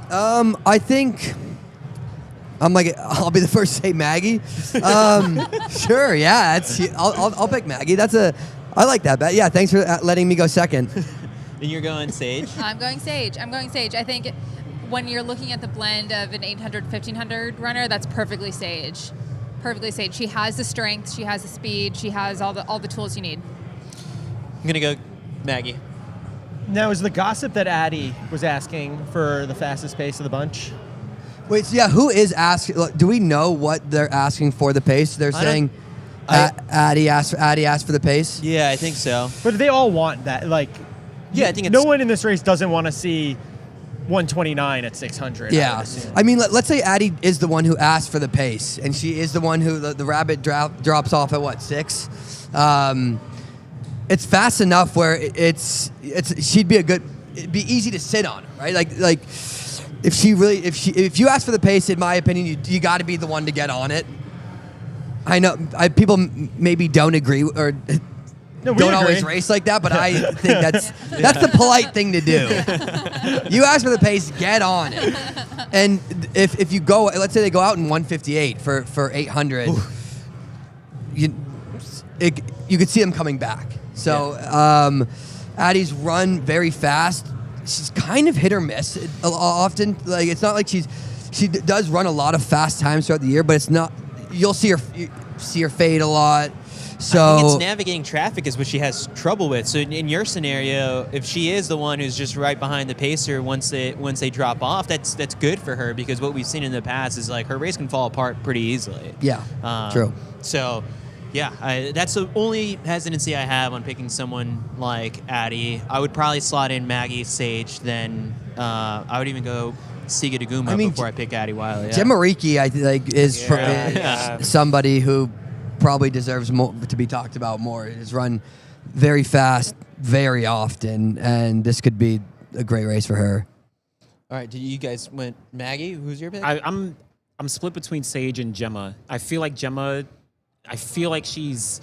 I think I'll be the first to say Maggie. Sure, yeah. I'll pick Maggie. I like that bet. Yeah, thanks for letting me go second. And you're going Sage? I'm going Sage. I think when you're looking at the blend of an 800, 1500 runner, that's perfectly Sage. Perfectly Sage. She has the strength. She has the speed. She has all the tools you need. I'm going to go Maggie. Now, is the gossip that Addie was asking for the fastest pace of the bunch? Wait, so yeah, who is asking? Do we know what they're asking for the pace? They're saying Addie asked for the pace. Yeah, I think so. But they all want that. Like, Yeah, I think it's... no one in this race doesn't want to see 129 at 600. Yeah, I mean, let's say Addie is the one who asked for the pace, and she is the one who the rabbit drops off at what, 6? It's fast enough where it'd be easy to sit on her, right? Like if you ask for the pace, in my opinion, you got to be the one to get on it. I know people maybe don't agree or No, we don't agree. always race like that, but I think that's the polite thing to do. You ask for the pace, get on it. And if you go, let's say they go out in 158 for 800, you could see them coming back. So Addie's run very fast. She's kind of hit or miss often. Like, it's not like she does run a lot of fast times throughout the year, but it's not. You'll see her fade a lot. So I think it's navigating traffic is what she has trouble with. So in your scenario, if she is the one who's just right behind the pacer once they drop off, that's good for her, because what we've seen in the past is like her race can fall apart pretty easily. Yeah, true. So, yeah, that's the only hesitancy I have on picking someone like Addie. I would probably slot in Maggie, Sage, then I would even go Sige Duguma before I pick Addie Wiley. Yeah. Gemma Ricci, I think, is Yeah. somebody who probably deserves more to be talked about more. Has run very fast, very often, and this could be a great race for her. All right, you guys went Maggie. Who's your pick? I'm split between Sage and Gemma. I feel like she's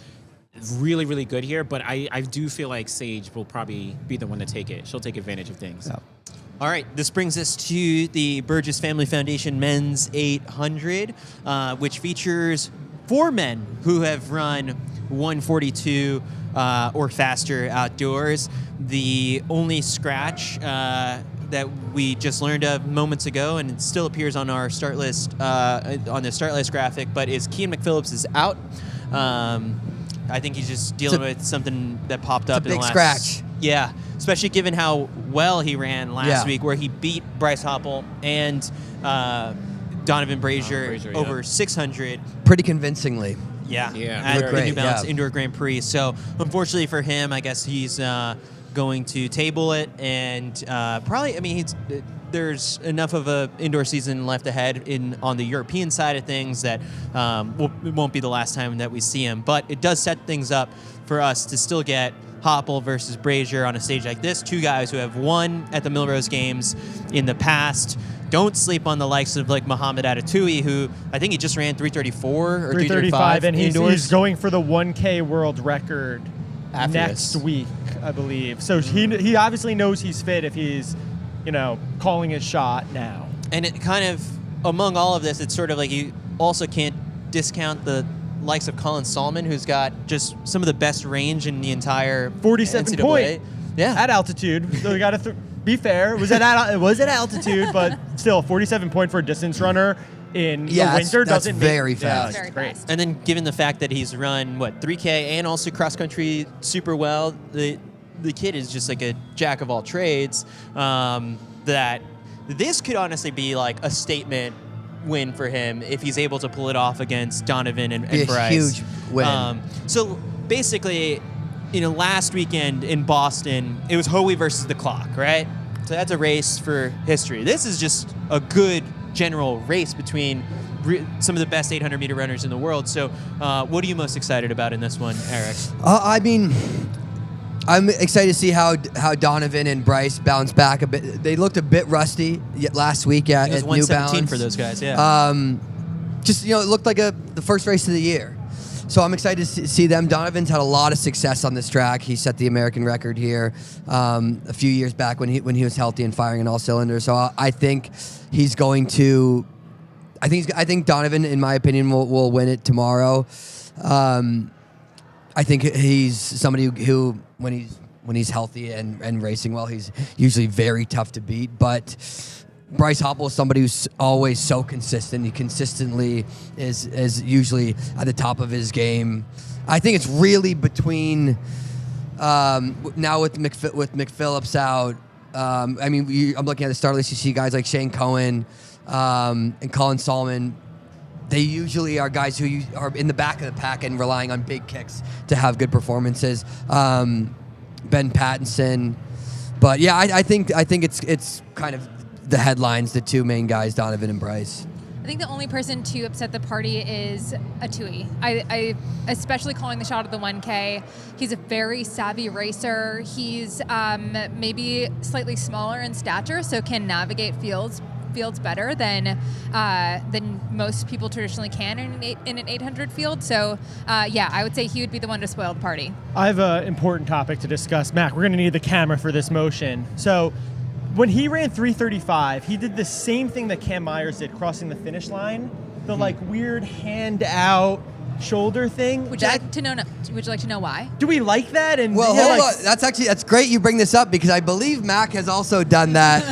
really, really good here, but I do feel like Sage will probably be the one to take it. She'll take advantage of things. Yeah. All right, this brings us to the Burgess Family Foundation Men's 800, which features 4 men who have run 142 or faster outdoors. The only scratch that we just learned of moments ago, and it still appears on our start list, on the start list graphic, but is Kean McPhillips is out. I think he's just dealing with something that popped up in the last scratch. Yeah, especially given how well he ran last week, where he beat Bryce Hoppel and Donovan Brazier over 600. Pretty convincingly. Yeah, Yeah. at the Great, New Balance yeah. Indoor Grand Prix. So unfortunately for him, I guess he's going to table it, and probably, I mean, there's enough of a indoor season left ahead on the European side of things that it won't be the last time that we see him. But it does set things up for us to still get Hoppel versus Brazier on a stage like this. 2 guys who have won at the Millrose Games in the past. Don't sleep on the likes of like Mohamed Atatui, who I think he just ran 334 or 335, and indoors. he's going for the 1K world record After next this. week, I believe. So he obviously knows he's fit if he's, calling his shot now. And it kind of, among all of this, it's sort of like you also can't discount the likes of Colin Solomon, who's got just some of the best range in the entire 47 NCAA. point. Yeah. At altitude. So we got to be fair. It was at altitude, but still 47 point for a distance runner in the winter that's doesn't very make, fast. Yeah, Very great. fast. And then given the fact that he's run, 3K and also cross country super well, the kid is just like a jack of all trades, that this could honestly be like a statement win for him if he's able to pull it off against Donovan and Be a Bryce. huge win. So basically, last weekend in Boston, it was Hoey versus the clock, right? So that's a race for history. This is just a good general race between some of the best 800-meter runners in the world. So what are you most excited about in this one, Eric? I mean, I'm excited to see how Donovan and Bryce bounce back a bit. They looked a bit rusty last week at It was New Balance. 117 for those guys, yeah. It looked like the first race of the year. So I'm excited to see them. Donovan's had a lot of success on this track. He set the American record here a few years back when he was healthy and firing on all cylinders. So I think he's going to. I think Donovan, in my opinion, will win it tomorrow. I think he's somebody who when he's healthy and racing well, he's usually very tough to beat. But Bryce Hoppel is somebody who's always so consistent. He consistently is usually at the top of his game. I think it's really between now with McPhillips out. I'm looking at the start list. You see guys like Shane Cohen and Colin Solomon. They usually are guys who are in the back of the pack and relying on big kicks to have good performances. Ben Pattinson, but yeah, I think it's kind of the headlines, the 2 main guys, Donovan and Bryce. I think the only person to upset the party is Atui. I especially calling the shot at the 1K. He's a very savvy racer. He's maybe slightly smaller in stature, so can navigate fields better than most people traditionally can in an 800 field. So I would say he would be the one to spoil the party. I have an important topic to discuss. Mac, we're going to need the camera for this motion. So when he ran 335, he did the same thing that Cam Myers did, crossing the finish line. The weird hand out shoulder thing. Would you like to know why? Do we like that? And Well, hold on. That's great you bring this up because I believe Mac has also done that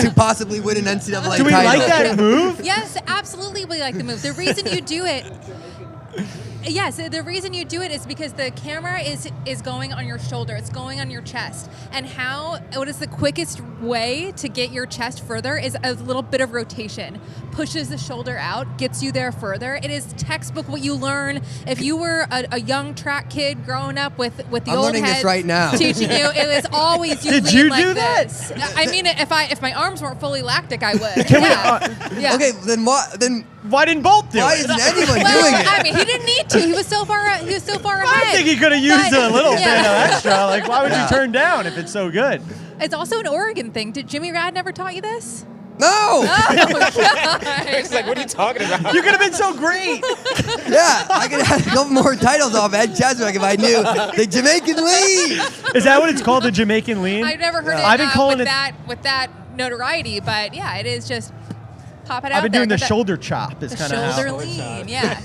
to possibly win an NCAA title. Do we like that move? Yes, absolutely we like the move. The reason you do it Yes, the reason you do it is because the camera is going on your shoulder. It's going on your chest. And what is the quickest way to get your chest further is a little bit of rotation. Pushes the shoulder out, gets you there further. It is textbook what you learn if you were a young track kid growing up with the I'm old learning heads this right now. teaching you. It was always you Did lean you like do that? this. I mean, if my arms weren't fully lactic, I would. Yeah. Okay, then what? Then Why didn't Bolt do why it? isn't anyone Well, doing it? I mean, he didn't need to. He was so far ahead. I think he could have used But- a little bit yeah. of extra. Why would Yeah. you turn down if it's so good? It's also an Oregon thing. Did Jimmy Rad never taught you this? No! It's like, what are you talking about? You could have been so great. Yeah, I could have had a couple more titles off Ed Cheswick if I knew the Jamaican lean. Is that what it's called, the Jamaican lean? I've never heard it I've been calling with it. with that notoriety, but yeah, it is just pop it out I've been there. doing the Get that- shoulder chop. Is The kind of shoulder how. lean, yeah.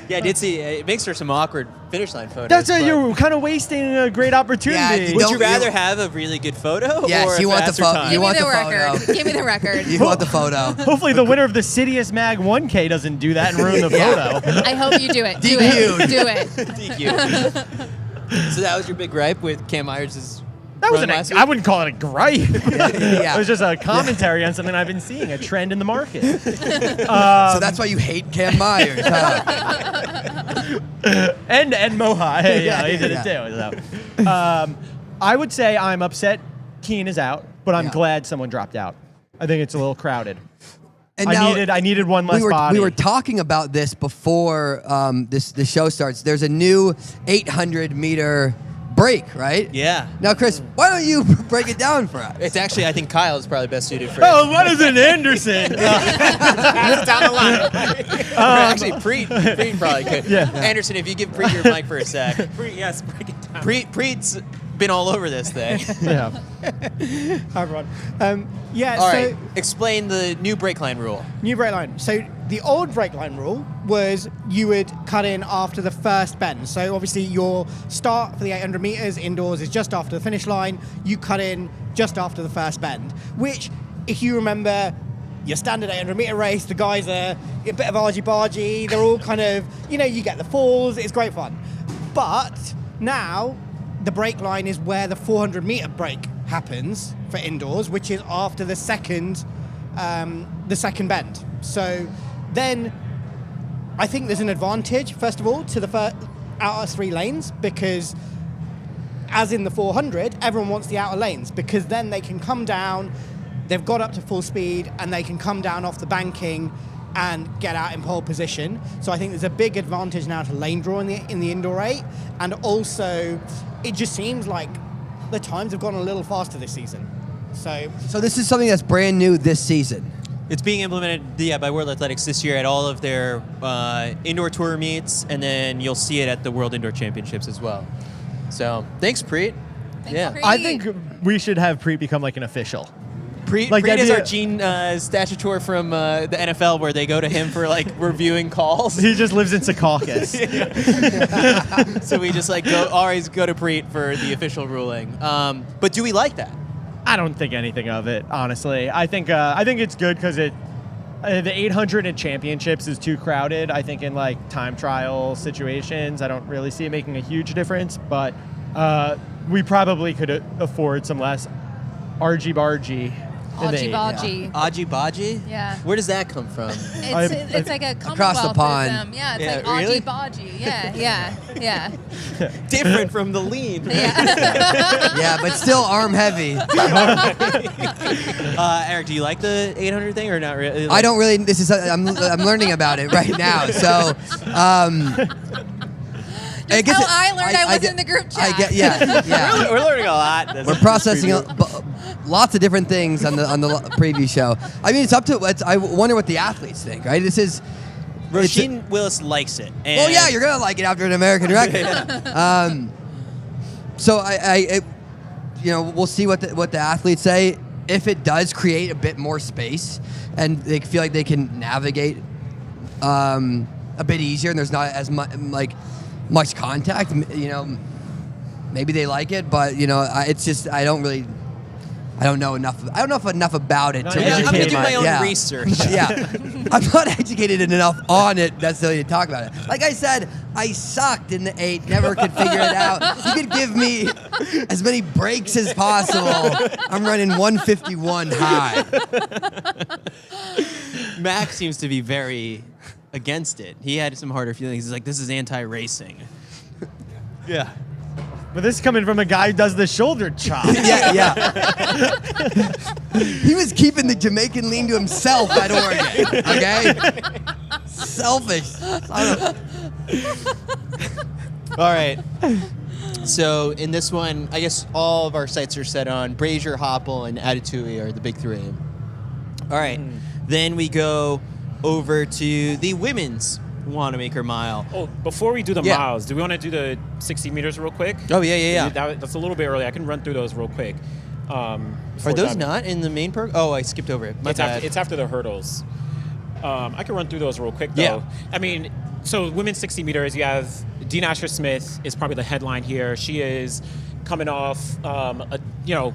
Yeah, I did see. It makes for some awkward finish line photos. That's but you're kind of wasting a great opportunity. Yeah, Would Don't you rather you- have a really good photo Yes, or a you want the faster photo. time? You Give me want the the record. photo. Give me the record. You want the photo. Hopefully, the winner of the CITIUS Mag 1K doesn't do that and ruin the Yeah. photo. I hope you do it. Do DQ. it. Do it. DQ. So that was your big gripe with Cam Myers' That was run an. last I week? wouldn't call it a gripe. Yeah. It was just a commentary on something I've been seeing, a trend in the market. So that's why you hate Cam Myers, huh? And Moha. Hey, yeah, he did Yeah. it too. So, I would say I'm upset Keen is out, but I'm Yeah. glad someone dropped out. I think it's a little crowded. And I now needed one less body. we were talking about this before the show starts. There's a new 800-meter break, right? Yeah. Now, Chris, why don't you break it down for us? It's actually, I think Kyle is probably best suited for it. Oh, what is an Anderson? That's down the line. Or actually, Preet probably could. Yeah. Anderson, if you give Preet your mic for a sec. Yes, break it down. Preet's been all over this thing. Yeah. Hi everyone. Yeah, All so right, explain the new brake line rule. new brake line. So the old brake line rule was you would cut in after the first bend. So obviously your start for the 800 meters indoors is just after the finish line. You cut in just after the first bend, which if you remember your standard 800 meter race, the guys are a bit of argy-bargy. They're all kind of, you get the falls. It's great fun. But now the brake line is where the 400 meter break happens for indoors, which is after the second bend. So then I think there's an advantage, first of all, to the outer three lanes, because as in the 400, everyone wants the outer lanes because then they can come down, they've got up to full speed, and they can come down off the banking and get out in pole position. So I think there's a big advantage now to lane draw in the indoor 8, and also it just seems like the times have gone a little faster this season. So this is something that's brand new this season. It's being implemented by World Athletics this year at all of their indoor tour meets, and then you'll see it at the World Indoor Championships as well. So thanks, Preet. Preet. I think we should have Preet become like an official. Preet Like, is that'd be our a- Gene Statutor from the NFL, where they go to him for like reviewing calls. He just lives in Secaucus. So we just always go to Preet for the official ruling. But do we like that? I don't think anything of it, honestly. I think it's good because the 800 in championships is too crowded. I think in like time trial situations, I don't really see it making a huge difference. But we probably could afford some less argy-bargy. in the eight. Argy-bargy. Aji Baji? Yeah. Where does that come from? It's like a Across the Commonwealthism. pond. Yeah, it's Yeah, like really? argy-bargy. Yeah. Different from the lean. Yeah, but still arm heavy. Eric, do you like the 800 thing or not really? I don't really. This is I'm learning about it right now. So. I guess I learned I was in the group chat. Yeah. We're learning a lot. We're processing lots of different things on the preview show. I mean, it's up to. I wonder what the athletes think, right? This is. Rasheen Willis likes it. And Well, yeah, you're gonna like it after an American record. So we'll see what the athletes say. If it does create a bit more space, and they feel like they can navigate a bit easier, and there's not as much contact, maybe they like it, but it's just I don't know enough about it to Yeah, really I'm going to give do my own yeah. research. Yeah, I'm not educated enough on it necessarily to talk about it. Like I said, I sucked in the 8, never could figure it out. You could give me as many breaks as possible. I'm running 151 high. Max seems to be very against it. He had some harder feelings. He's like, this is anti-racing. Yeah. But this is coming from a guy who does the shoulder chop. Yeah. He was keeping the Jamaican lean to himself at Oregon. Okay? Selfish. All right. So in this one, I guess all of our sights are set on Brazier, Hoppel, and Atatui are the big three. All right. Then we go over to the women's Wanamaker Mile. Oh, before we do the Yeah. miles, do we want to do the 60 meters real quick? Oh, yeah. That's a little bit early. I can run through those real quick. Are those not in the main program? Oh, I skipped over it. My bad. It's after the hurdles. I can run through those real quick, though. Yeah. I mean, so women's 60 meters, you have Dean Asher-Smith is probably the headline here. She is coming off a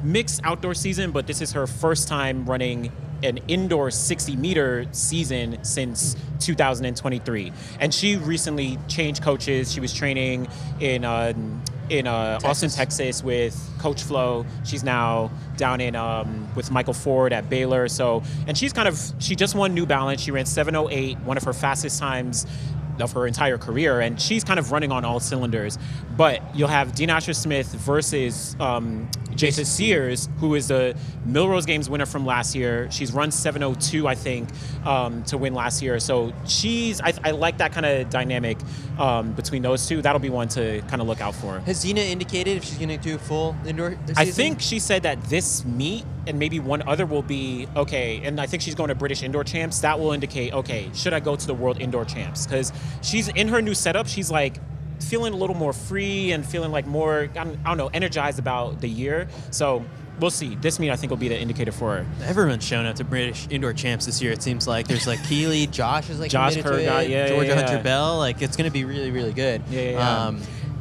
mixed outdoor season, but this is her first time running an indoor 60-meter season since 2023. And she recently changed coaches. She was training in Austin, Texas with Coach Flo. She's now down in with Michael Ford at Baylor. So, and she just won New Balance. She ran 7:08, one of her fastest times of her entire career, and she's kind of running on all cylinders. But you'll have Dean Asher-Smith versus Jason Sears, who is the Millrose Games winner from last year. She's run 7:02, I think, to win last year. So I like that kind of dynamic between those two. That'll be one to kind of look out for. Has Dina indicated if she's going to do full indoor this I season? think she said that this meet and maybe one other will be okay, and I think she's going to British Indoor Champs. That will indicate, okay, should I go to the World Indoor Champs? Because she's in her new setup. She's like feeling a little more free and feeling like more, I don't know, energized about the year. So we'll see. This meet, I think, will be the indicator for her. Everyone's showing up to British Indoor Champs this year, it seems like. There's like Keeley, Josh is like Josh committed to Kurgat, it, yeah, Georgia yeah. Hunter Bell. Like, it's going to be really, really good. Yeah.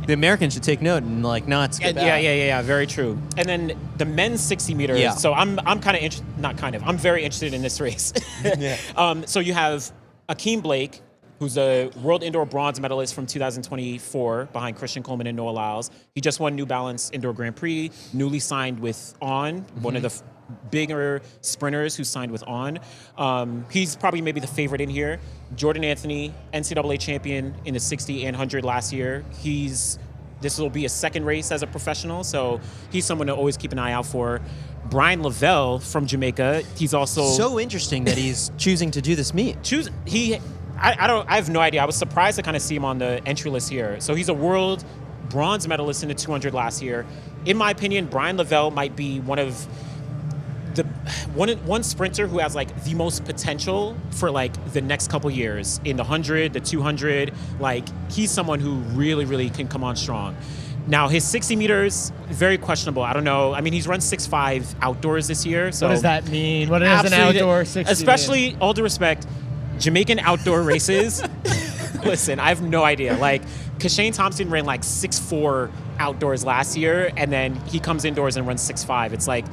The Americans should take note and like not skip out. Yeah, very true. And then the men's 60 meters. Yeah. So I'm I'm very interested in this race. So you have Akeem Blake, who's a world indoor bronze medalist from 2024 behind Christian Coleman and Noah Lyles. He just won New Balance Indoor Grand Prix, newly signed with On, one of the bigger sprinters who signed with On. He's probably maybe the favorite in here. Jordan Anthony, NCAA champion in the 60 and 100 last year. This will be his second race as a professional, so he's someone to always keep an eye out for. Brian Lavelle from Jamaica. He's also So interesting that he's choosing to do this meet. I have no idea. I was surprised to kind of see him on the entry list here. So he's a world bronze medalist in the 200 last year. In my opinion, Brian Lavelle might be one sprinter who has like the most potential for like the next couple years in the 100, the 200. Like, he's someone who really, really can come on strong. Now, his 60 meters, very questionable. I don't know. I mean, he's run 6.5 outdoors this year. So What does that mean? What does an absolutely- outdoor 60 Especially, all due respect, Jamaican outdoor races. Listen, I have no idea. Like, Kashane Thompson ran like 6.4 outdoors last year, and then he comes indoors and runs 6.5. It's like,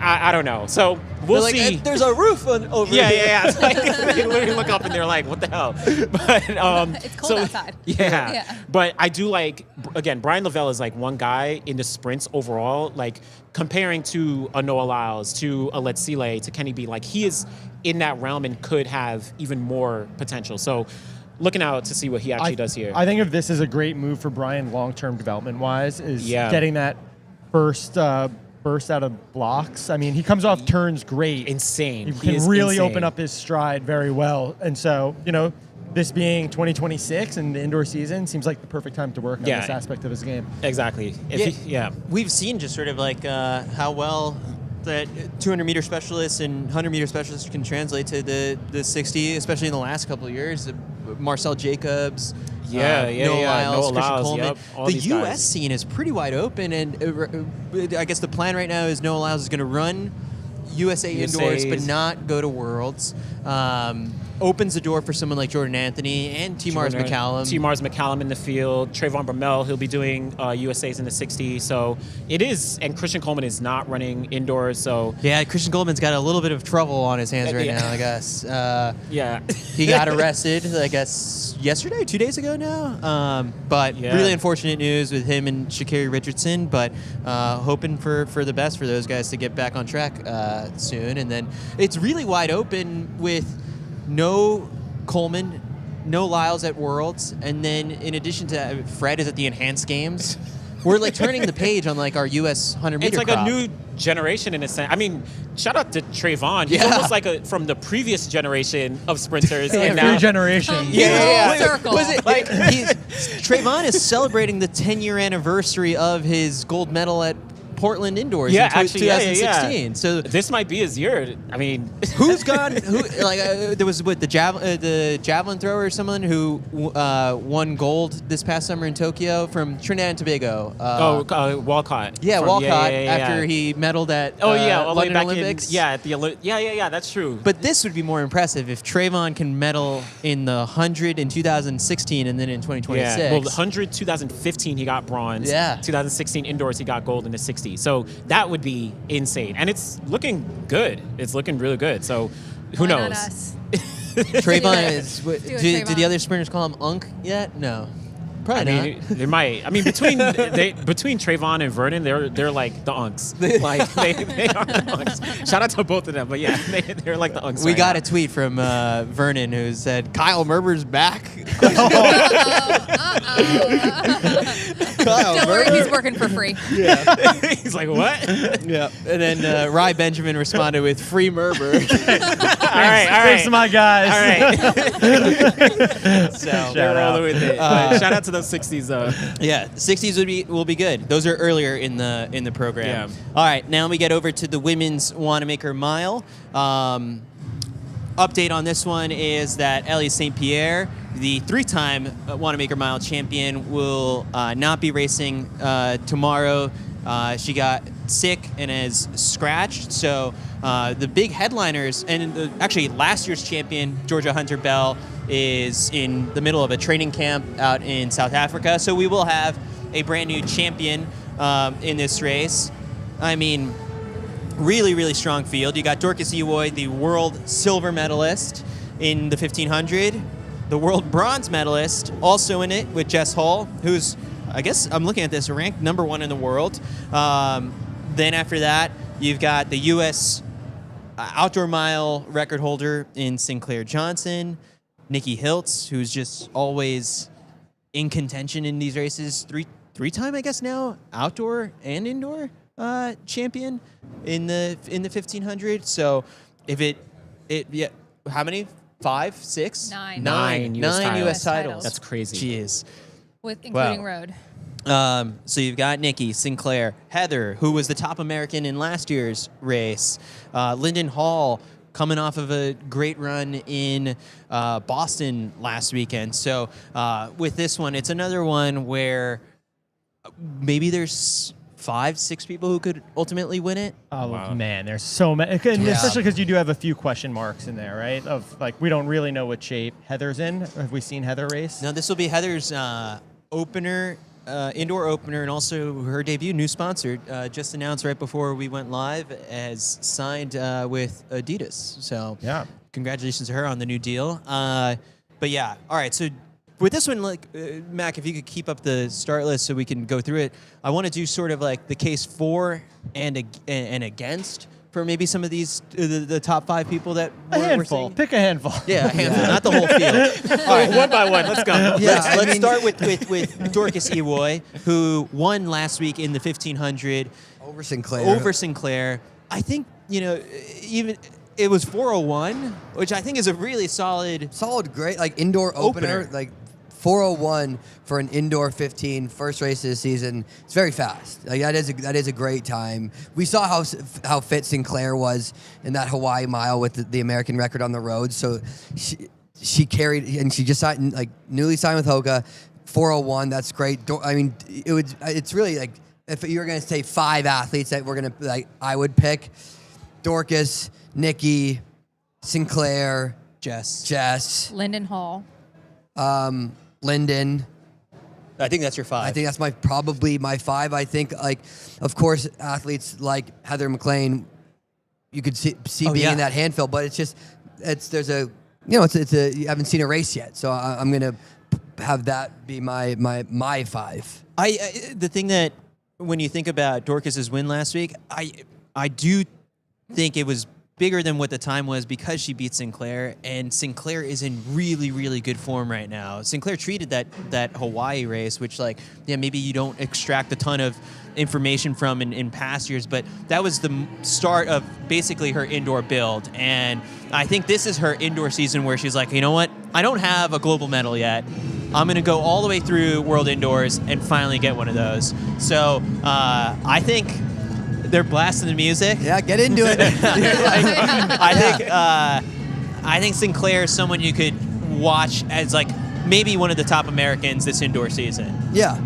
I don't know. So we'll They're see. like, there's a roof over here. Yeah. It's like, they literally look up and they're like, "What the hell?" But It's cold outside. Yeah. But I do like, again, Brian Lavelle is like one guy in the sprints overall. Like, comparing to a Noah Lyles, to a Letsile, to Kenny B. Like, he is in that realm and could have even more potential. So, looking out to see what he actually does here. I think if this is a great move for Brian long-term development-wise, is Yeah. getting that first burst out of blocks. I mean, he comes off turns great. Insane. He He can is really insane. open up his stride very well. And so, this being 2026 and the indoor season seems like the perfect time to work on Yeah. this aspect of his game. Exactly. We've seen just sort of like how well that 200-meter specialists and 100-meter specialists can translate to the 60, especially in the last couple of years. Marcel Jacobs, Noah Lyles, Noah Christian Lyles, Coleman. yep, all The these U.S. guys. scene is pretty wide open, and I guess the plan right now is Noah Lyles is going to run USA indoors, but not go to Worlds. Opens the door for someone like Jordan Anthony and T-Mars McCallum. T-Mars McCallum in the field. Trayvon Bromell, he'll be doing USAs in the 60. So it is, and Christian Coleman is not running indoors. So Yeah, Christian Coleman's got a little bit of trouble on his hands right Yeah. now, I guess. yeah, He got arrested, I guess, yesterday, 2 days ago now. But Yeah. really unfortunate news with him and Sha'Carri Richardson. But hoping for the best for those guys to get back on track soon. And then it's really wide open with no Coleman, no Lyles at Worlds. And then in addition to that, Fred is at the Enhanced Games. We're like turning the page on like our U.S. 100-meter It's like crop. a new generation in a sense. I mean, shout out to Trayvon. He's Yeah. almost like from the previous generation of sprinters. Like and three now, generations. Full circle. Was it like Trayvon is celebrating the 10-year anniversary of his gold medal at Portland Indoors Yeah, in actually, yeah, 2016. yeah. So this might be his year. I mean, who's gone? There was the javelin thrower or someone who won gold this past summer in Tokyo from Trinidad and Tobago. Walcott. Yeah, From- Walcott yeah. After he medaled at all the way London back Olympics. at the yeah, that's true. But this would be more impressive if Trayvon can medal in the 100 in 2016 and then in 2026. Yeah, well, the 100, 2015, he got bronze. Yeah. 2016 indoors, he got gold in the 60. So that would be insane. And it's looking good. It's looking really good. So who Why not knows? us? Trayvon is. Do it, Did Trayvon. the other sprinters call him Unk yet? No. Probably I mean, not. they might. I mean, between Trayvon and Vernon, they're like the unks. Like they are the unks. Shout out to both of them. But yeah, they're like the unks. We right got now. a tweet from Vernon who said, "Kyle Merber's back." Don't worry, he's working for free. He's like, what? Yeah. And then Rye Benjamin responded with "Free Merber." All right. Thanks to my guys. All right. So They're out. rolling with it. But shout out to those 60s though. yeah, 60s will be good. Those are earlier in the program. Yeah. All right, now we get over to the women's Wanamaker Mile. Update on this one is that Ellie St. Pierre, the 3-time Wanamaker Mile champion, will not be racing tomorrow. She got sick and is scratched. So the big headliners, and actually last year's champion, Georgia Hunter Bell, is in the middle of a training camp out in South Africa. So we will have a brand new champion in this race. I mean, really, really strong field. You got Dorcus Ewoi, the world silver medalist in the 1500, the world bronze medalist also in it with Jess Hull, who's, I guess I'm looking at this, ranked #1 in the world. Then after that, you've got the U.S. outdoor mile record holder in Sinclaire Johnson, Nikki Hiltz, who's just always in contention in these races. Three-time, I guess now, outdoor and indoor champion in the 1500. So if yeah, how many? 5, 6, Nine. Nine US titles. US titles. That's crazy. Jeez. With including Wow. road. So you've got Nikki, Sinclaire, Heather, who was the top American in last year's race, Lyndon Hall, coming off of a great run in Boston last weekend. So with this one, it's another one where maybe there's 5, 6 people who could ultimately win it. Oh Wow. man, there's so many, and Yeah. especially because you do have a few question marks in there, right? Of like, we don't really know what shape Heather's in. Have we seen Heather race? Now this will be Heather's opener, indoor opener, and also her debut. New sponsor, just announced right before we went live, as signed with Adidas. So Yeah. congratulations to her on the new deal. But yeah, all right. So with this one, like Mac, if you could keep up the start list so we can go through it, I want to do sort of like the case for and against for maybe some of these the top 5 people that A we're handful. seeing. Pick a handful. Yeah, a handful, not the whole field. All right, one by one. Let's go. Yeah, Let's start with Dorcus Ewoi, who won last week in the 1500 Over Sinclaire. over Sinclaire. I think, even it was 401, which I think is a really solid. Solid, great, like indoor opener, like 401 for an indoor 15 first race of the season. It's very fast. Like that is a great time. We saw how fit Sinclaire was in that Hawaii mile with the American record on the road. So she carried, and she just signed, like newly signed with Hoka. 401, that's great. It's really like, if you were gonna say 5 athletes that we're gonna, like, I would pick Dorcus, Nikki, Sinclaire, Jess, Lyndon Hall. Lyndon. I think that's your 5. I think that's probably my 5. I think, like, of course, athletes like Heather McLean, you could see being yeah. in that handfill, but it's you haven't seen a race yet, so I'm gonna have that be my 5. The thing that, when you think about Dorcas's win last week, I do think it was bigger than what the time was because she beat Sinclaire, and Sinclaire is in really, really good form right now. Sinclaire treated that Hawaii race, which maybe you don't extract a ton of information from in past years, but that was the start of basically her indoor build. And I think this is her indoor season where she's like, you know what? I don't have a global medal yet. I'm going to go all the way through World Indoors and finally get one of those. So I think they're blasting the music. Yeah, get into it. I think Sinclaire is someone you could watch as maybe one of the top Americans this indoor season. Yeah.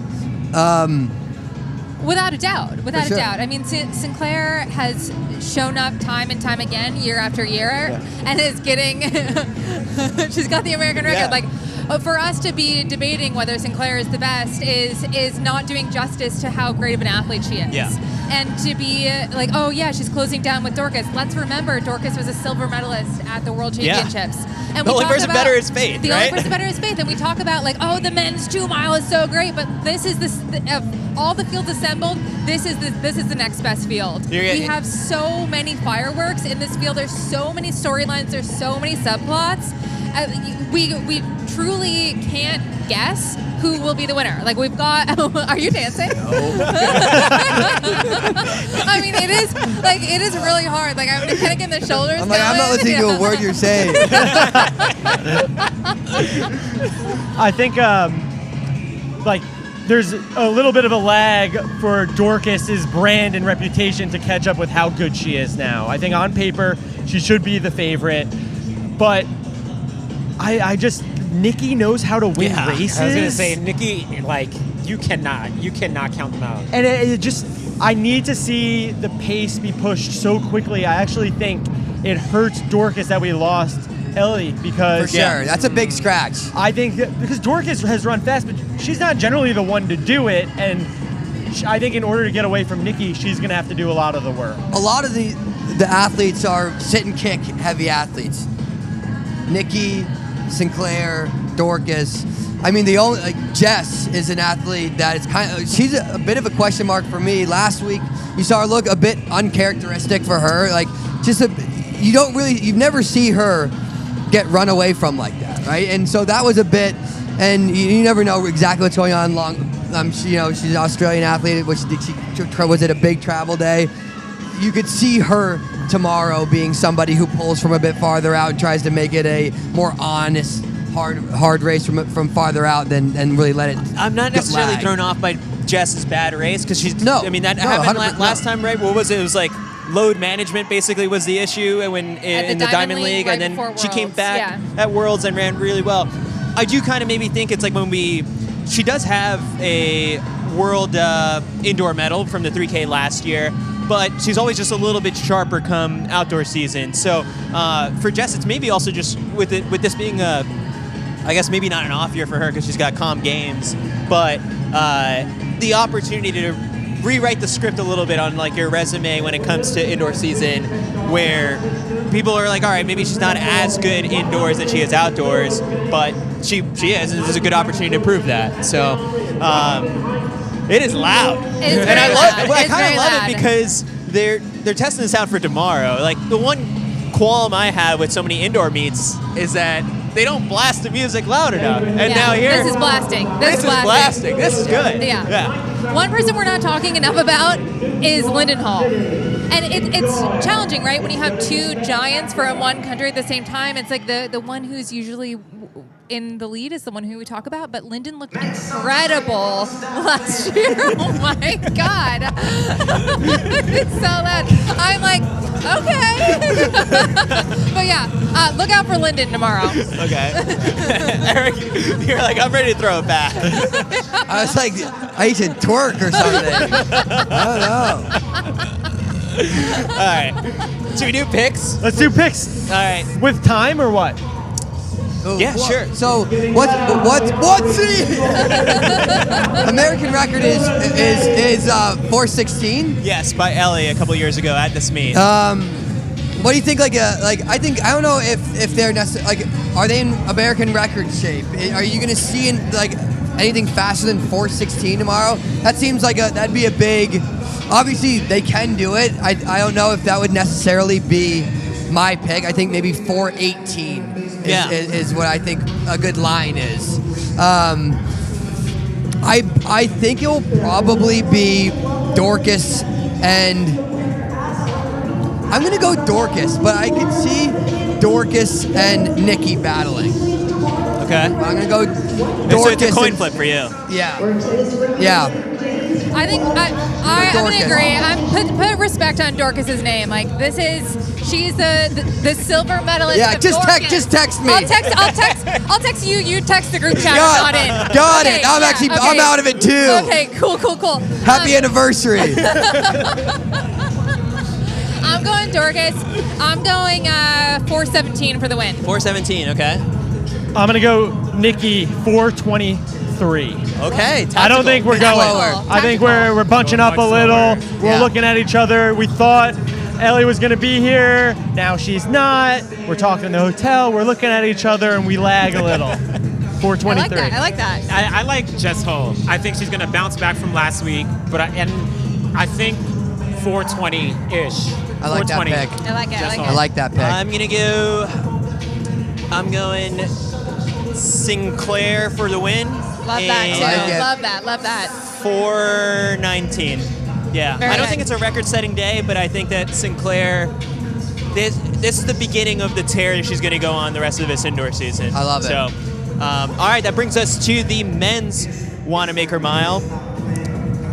Without a doubt. Without sure. a doubt. I mean, Sinclaire has shown up time and time again, year after year, and is getting. She's got the American record. For us to be debating whether Sinclaire is the best is not doing justice to how great of an athlete she is. Yeah. And to be she's closing down with Dorcus. Let's remember, Dorcus was a silver medolist at the World Championships. And the only person better is Faith, The right? only person better is Faith. And we talk about the men's 2 mile is so great, but this is of all the fields assembled, this is the next best field. We have so many fireworks in this field. There's so many storylines. There's so many subplots. We truly can't guess who will be the winner. We've got. Are you dancing? No. I mean, it is really hard. I'm kind of getting the shoulders. I'm not listening to a word you're saying. I think there's a little bit of a lag for Dorcas's brand and reputation to catch up with how good she is now. I think on paper she should be the favorite, but I just Nikki knows how to win races. I was gonna say, Nikki, you cannot count them out. And I need to see the pace be pushed so quickly. I actually think it hurts Dorcas that we lost Ellie because... For sure. That's a big scratch. I think that because Dorcas has run fast, but she's not generally the one to do it. And I think in order to get away from Nikki, she's going to have to do a lot of the work. A lot of the athletes are sit and kick heavy athletes. Nikki, Sinclaire, Dorcas. I mean, the only Jess is an athlete that is she's a bit of a question mark for me. Last week, you saw her look a bit uncharacteristic for her. You've never see her get run away from like that, right? And so that was a bit, and you never know exactly what's going on. She's an Australian athlete, which was it a big travel day. You could see her tomorrow being somebody who pulls from a bit farther out and tries to make it a more honest, hard race from farther out than really let it. I'm not necessarily lag. thrown off by Jess's bad race because she's. No. I mean that No, happened last time, right? What was it? It was load management basically was the issue in the Diamond League, right, and then she came Worlds, back at Worlds and ran really well. I do kind of maybe think it's she does have a world indoor medal from the 3K last year, but she's always just a little bit sharper come outdoor season. So for Jess, it's maybe also just with this being I guess maybe not an off year for her because she's got calm games, but the opportunity to rewrite the script a little bit on your resume when it comes to indoor season, where people are all right, maybe she's not as good indoors as she is outdoors, but she is, and this is a good opportunity to prove that. So it is loud, and I kind of love it because they're testing this out for tomorrow. The one qualm I have with so many indoor meets is that they don't blast the music loud enough. And now here, this is blasting. This is blasting. This is good. Yeah. One person we're not talking enough about is Lindenhall. And it's challenging, right? When you have two giants from one country at the same time, it's the one who's usually in the lead is the one who we talk about, but Linden looked incredible last year. Oh my God. It's so loud. I'm okay. But yeah, look out for Linden tomorrow. Okay. Eric, you're I'm ready to throw it back. I was I should twerk or something. I don't know. All right. Should we do picks? Let's do picks. All right. With time or what? Yeah, sure. So what's the American record is 4:16? Yes, by Ellie a couple years ago at this meet. What do you think? I don't know if they're necessarily are they in American record shape? Are you going to see anything faster than 4:16 tomorrow? That seems that'd be a big. Obviously, they can do it. I don't know if that would necessarily be my pick. I think maybe 4:18 is what I think a good line is. I think it'll probably be Dorcus and I'm gonna go Dorcus, but I could see Dorcus and Nikki battling. Okay. I'm gonna go Dorcus. So it's a coin flip for you. Yeah. I think I'm gonna agree. Put respect on Dorcas's name. Like she's the silver medalist. Yeah, of just Dorcus. text me. I'll text you. You text the group chat. Got I'm not in. Got Okay, it. I'm out of it too. Okay, cool. Happy anniversary. I'm going Dorcus. I'm going 4:17 for the win. 4:17. Okay. I'm going to go Nikki 4:23. Okay. Tactical. I don't think we're going. Slower. I think we're bunching up a little. We're looking at each other. We thought Ellie was going to be here. Now she's not. We're talking in the hotel. We're looking at each other, and we lag a little. 4:23. I like that. I like Jess Hull. I think she's going to bounce back from last week, but I think 420-ish. I like that 420. pick. I like it. I like that pick. I'm going Sinclaire for the win. Love that too. like it. Love that. 4:19. Yeah. Very I don't good. think it's a record-setting day, but I think that Sinclaire. This is the beginning of the tear that she's going to go on the rest of this indoor season. I love it. So, all right, that brings us to the men's Wanamaker Mile.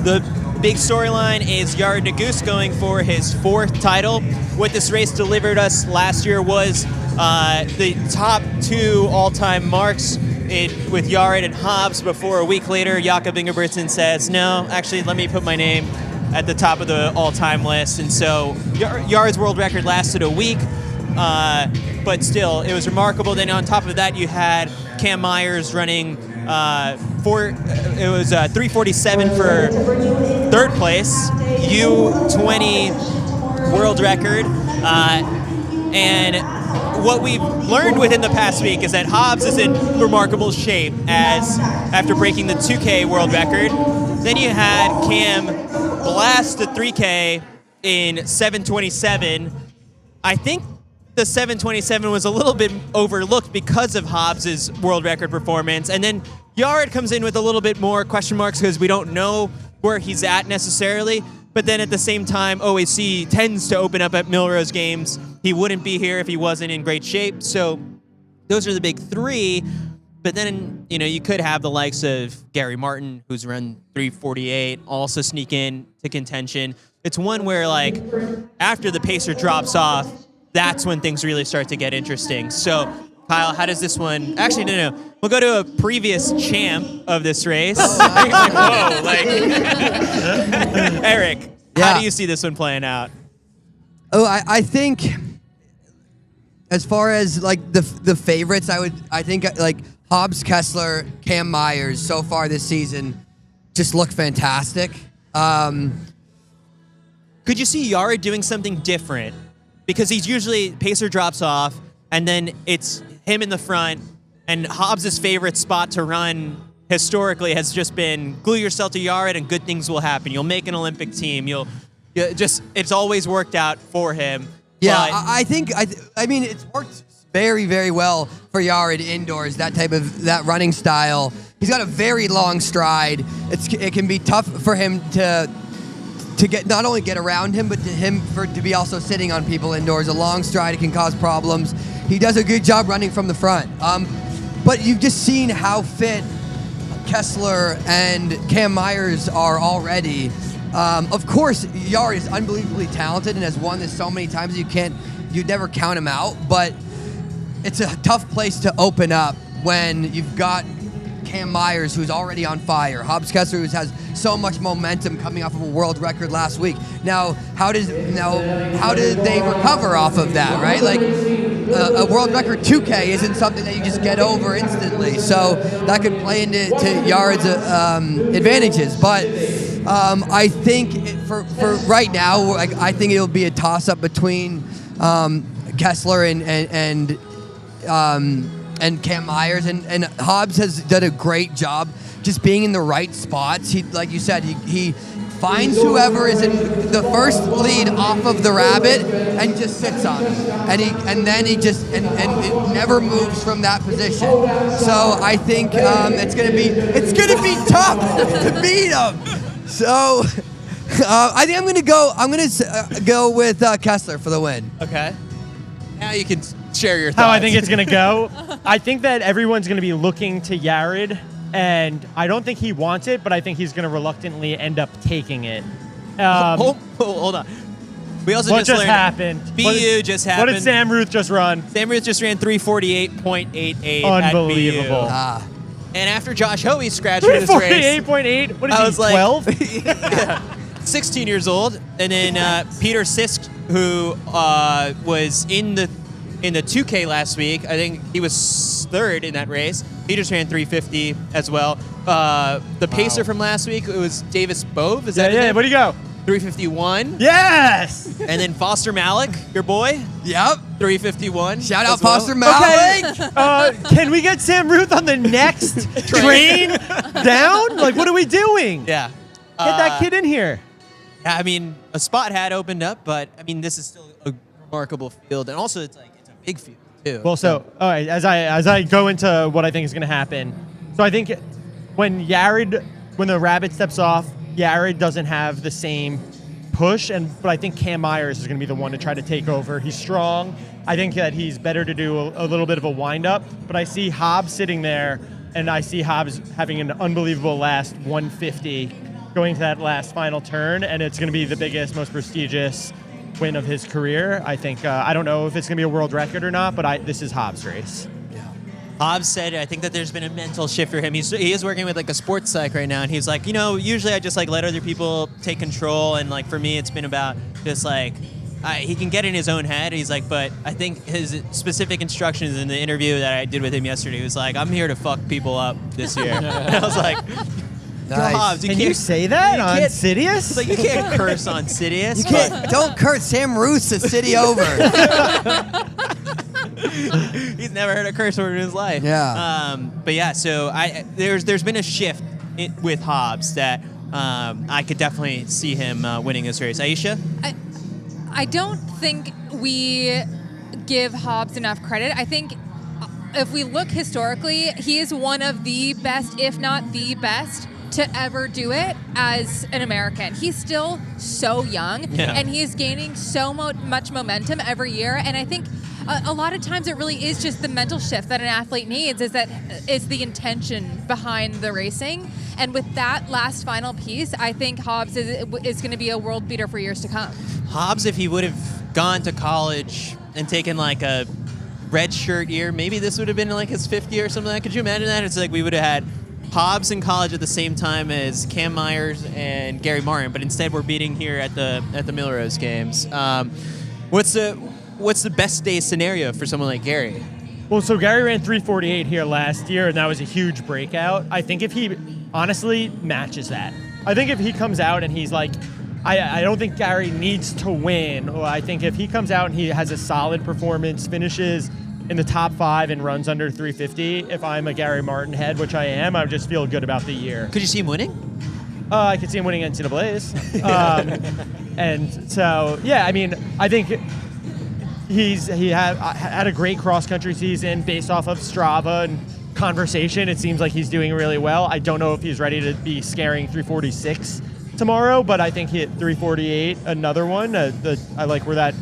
The big storyline is Yared Nuguse going for his 4th title. What this race delivered us last year was the top 2 all-time marks with Yared and Hobbs before a week later, Jakob Ingebrigtsen says, no, actually, let me put my name at the top of the all-time list. And so Yared's world record lasted a week, but still, it was remarkable. Then on top of that, you had Cam Myers running it was 3:47 for 3rd place, U20 world record. And what we've learned within the past week is that Hobbs is in remarkable shape after breaking the 2K world record. Then you had Cam blast the 3K in 7:27. I think the 7:27 was a little bit overlooked because of Hobbs' world record performance. And then Yared comes in with a little bit more question marks because we don't know where he's at necessarily. But then at the same time, OAC tends to open up at Millrose Games. He wouldn't be here if he wasn't in great shape. So those are the big 3. But then, you could have the likes of Gary Martin, who's run 3:48, also sneak in to contention. It's one where, after the pacer drops off, that's when things really start to get interesting. So, Kyle, how does this one... Actually, no. We'll go to a previous champ of this race. Eric, how do you see this one playing out? Oh, I think as far as the favorites, I think Hobbs, Kessler, Cam Myers so far this season just look fantastic. Could you see Yared doing something different? Because he's usually pacer drops off, and then it's him in the front. And Hobbs' favorite spot to run historically has just been glue yourself to Yared, and good things will happen. You'll make an Olympic team. It's always worked out for him. Yeah, But I mean, it's worked very, very well for Yared indoors. That running style. He's got a very long stride. It can be tough for him to get not only get around him, but to be also sitting on people indoors. A long stride, it can cause problems. He does a good job running from the front. But you've just seen how fit Kessler and Cam Myers are already. Of course, Yared is unbelievably talented and has won this so many times you'd never count him out. But it's a tough place to open up when you've got Cam Myers, who's already on fire. Hobbs Kessler, who has so much momentum coming off of a world record last week. Now, how did they recover off of that, right? A world record 2K isn't something that you just get over instantly. So that could play into Yared's advantages. But I think for right now, I think it'll be a toss-up between Kessler and Cam Myers, and Hobbs has done a great job just being in the right spots. He, like you said, he finds whoever is in the first lead off of the rabbit and just sits on him. And then he just and it never moves from that position. So I think it's gonna be tough to beat him. So I think I'm gonna go with Kessler for the win. Okay. Now you can share your thoughts. How I think it's going to go. I think that everyone's going to be looking to Yared, and I don't think he wants it, but I think he's going to reluctantly end up taking it. Hold on. We also What just learned happened? BU just happened. What did Sam Ruth just run? Sam Ruth just ran 348.88 Unbelievable. at BU. And after Josh Hoey scratched in his race, 348.8? What is I he, was like, 12? yeah, 16 years old. And then Peter Sisk, who was in the 2K last week, I think he was third in that race. He just ran 350 as well. The pacer from last week, it was Davis Bove. Is that his Yeah, name? where'd he go? 351. Yes! And then Foster Malik, your boy, Yep. 351. Shout out as well. Foster Malik. Can we get Sam Ruth on the next train down? Like, what are we doing? Yeah. Get that kid in here. Yeah, I mean, a spot had opened up, but I mean, this is still a remarkable field, and also it's a big field too. Well, so all right, as I go into what I think is going to happen, so I think when the rabbit steps off, Yared doesn't have the same push, but I think Cam Myers is going to be the one to try to take over. He's strong. I think that he's better to do a little bit of a wind-up, but I see Hobbs sitting there, and I see Hobbs having an unbelievable last 150 going to that last final turn, and it's going to be the biggest, most prestigious win of his career. I think, I don't know if it's going to be a world record or not, but this is Hobbs' race. Hobbs said, I think that there's been a mental shift for him. He is working with like a sports psych right now, and he's like, usually I just like let other people take control, and like for me, it's been about just like he can get in his own head. He's like, but I think his specific instructions in the interview that I did with him yesterday, he was like, I'm here to fuck people up this year. And I was like, Nice. Hobbs, Can you say that on CITIUS? It's like you can't curse on CITIUS. Don't curse Sam Ruth's the city over. He's never heard a curse word in his life. Yeah. But yeah, so there's been a shift with Hobbs that I could definitely see him winning this race. Aisha? I don't think we give Hobbs enough credit. I think if we look historically, he is one of the best, if not the best, to ever do it as an American. He's still so young, and he's gaining so much momentum every year. And I think a lot of times it really is just the mental shift that an athlete needs, is the intention behind the racing. And with that last final piece, I think Hobbs is going to be a world beater for years to come. Hobbs, if he would have gone to college and taken like a red shirt year, maybe this would have been like his 5th year or something like that. Could you imagine that? It's like we would have had Hobbs in college at the same time as Cam Myers and Gary Martin, but instead we're beating here at the Millrose Games. What's the best day scenario for someone like Gary? Well, so Gary ran 348 here last year, and that was a huge breakout. I think if he honestly matches that, I think if he comes out and he's like, I don't think Gary needs to win. Or I think if he comes out and he has a solid performance, finishes in the top 5 and runs under 350, if I'm a Gary Martin head, which I am, I just feel good about the year. Could you see him winning? I could see him winning NCAAs. And so, yeah, I mean, I think he had a great cross-country season based off of Strava and conversation. It seems like he's doing really well. I don't know if he's ready to be scaring 346 tomorrow, but I think he hit 348, another one. I like where that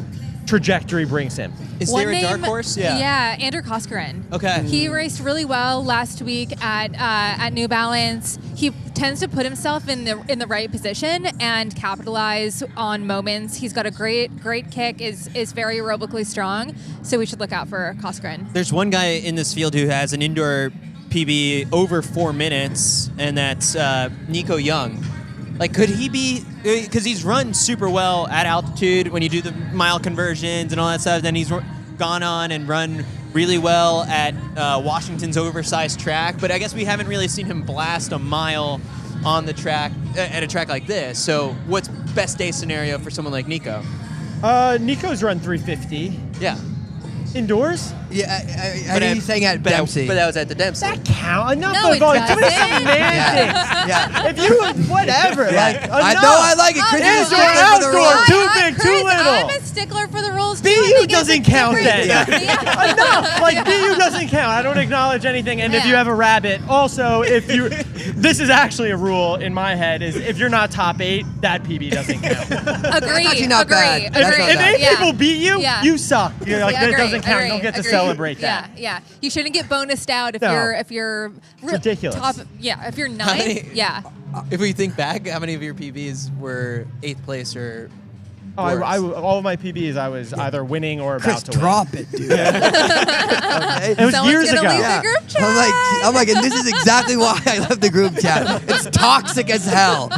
trajectory brings him. Is there a dark horse? Yeah, Andrew Koskeren. Okay. He raced really well last week at New Balance. He tends to put himself in the right position and capitalize on moments. He's got a great kick, is very aerobically strong, so we should look out for Koskeren. There's one guy in this field who has an indoor PB over 4 minutes, and that's Nico Young. Like, could he be, because he's run super well at altitude when you do the mile conversions and all that stuff, then he's gone on and run really well at Washington's oversized track, but I guess we haven't really seen him blast a mile on the track, at a track like this. So what's best day scenario for someone like Nico? Nico's run 350. Yeah. Indoors? Yeah, I think he's saying at Dempsey. But that was at the Dempsey. That count? Enough No, of it all. Too many doesn't. semantics. Yeah. If you whatever, like enough. I know I like it. Chris is Indoor, stickler for the outdoor, rules. too big, too Chris, little. I'm a stickler for the rules too. BU I think it's doesn't a count different- then. Yeah. Enough. Like BU doesn't count. I don't acknowledge anything. And if you Yeah. have a rabbit, also if you, this is actually a rule in my head is if you're not top 8, that PB doesn't count. Agree. actually not agree. bad. That's Agree. not If bad. 8 Yeah. people beat you, Yeah. you suck. You're like that Agree, doesn't count. agree, You don't get to agree. celebrate that. Yeah. You shouldn't get bonused out if No. you're ridiculous. Top, yeah, if you're How ninth. many- Yeah. If we think back, how many of your PBs were 8th place or Oh, all of my PBs, I was either winning or about Chris, to win. drop it, dude. Okay? It was Someone's years gonna ago. leave Yeah. the group chat. I'm like, and this is exactly why I left the group chat. It's toxic as hell.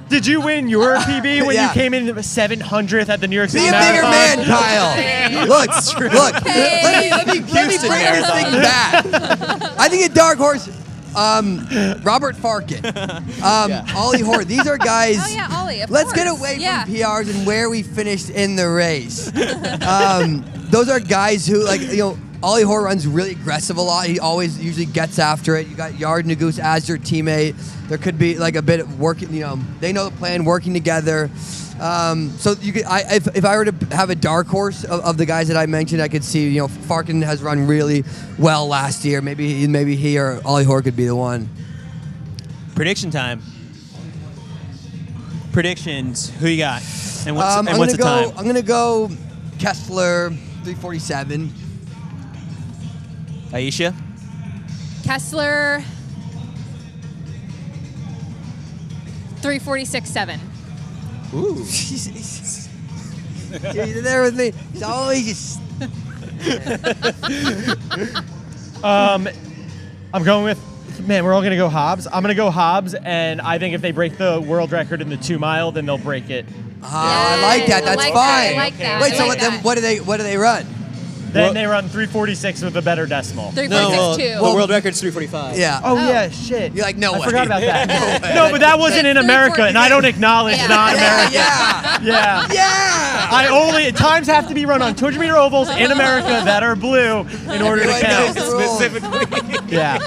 Did you win your PB when Yeah. you came in 700th at the New York City Be a bigger Marathon? man, Kyle. Look. Let me bring this thing back. I think a dark horse. Robert Farkin, Ollie Hoare. These are guys. Oh yeah, Ollie. Of Let's get course. away Yeah. from PRs and where we finished in the race. Those are guys who, like, Ollie Hoare runs really aggressive a lot. He always usually gets after it. You got Yared Nuguse as your teammate. There could be like a bit of working. They know the plan, working together. So you could, if I were to have a dark horse of the guys that I mentioned, I could see, Farkin has run really well last year. Maybe he or Ollie Hoare could be the one. prediction time? Predictions. Who you got? And what's I'm the time? I'm gonna go Kessler 347. Aisha. Kessler. 346.7. Ooh. You're there with me. He's always just. I'm going with, man, we're all going to go Hobbs. I'm going to go Hobbs, and I think if they break the world record in the 2 mile, then they'll break it. I like that. That's I like fine. that. I like that. Wait, I so like that. what do they run? Then they run 346 with a better decimal. 346.2. the world record's 345. Yeah. Oh, yeah, shit. You're like, no I way. forgot about that. No way. No, but that wasn't in America, and I don't acknowledge Yeah. non-American. Yeah. Yeah. Times have to be run on 200-meter ovals in America that are blue in order to Everyone count. knows the rules. Specifically. Yeah.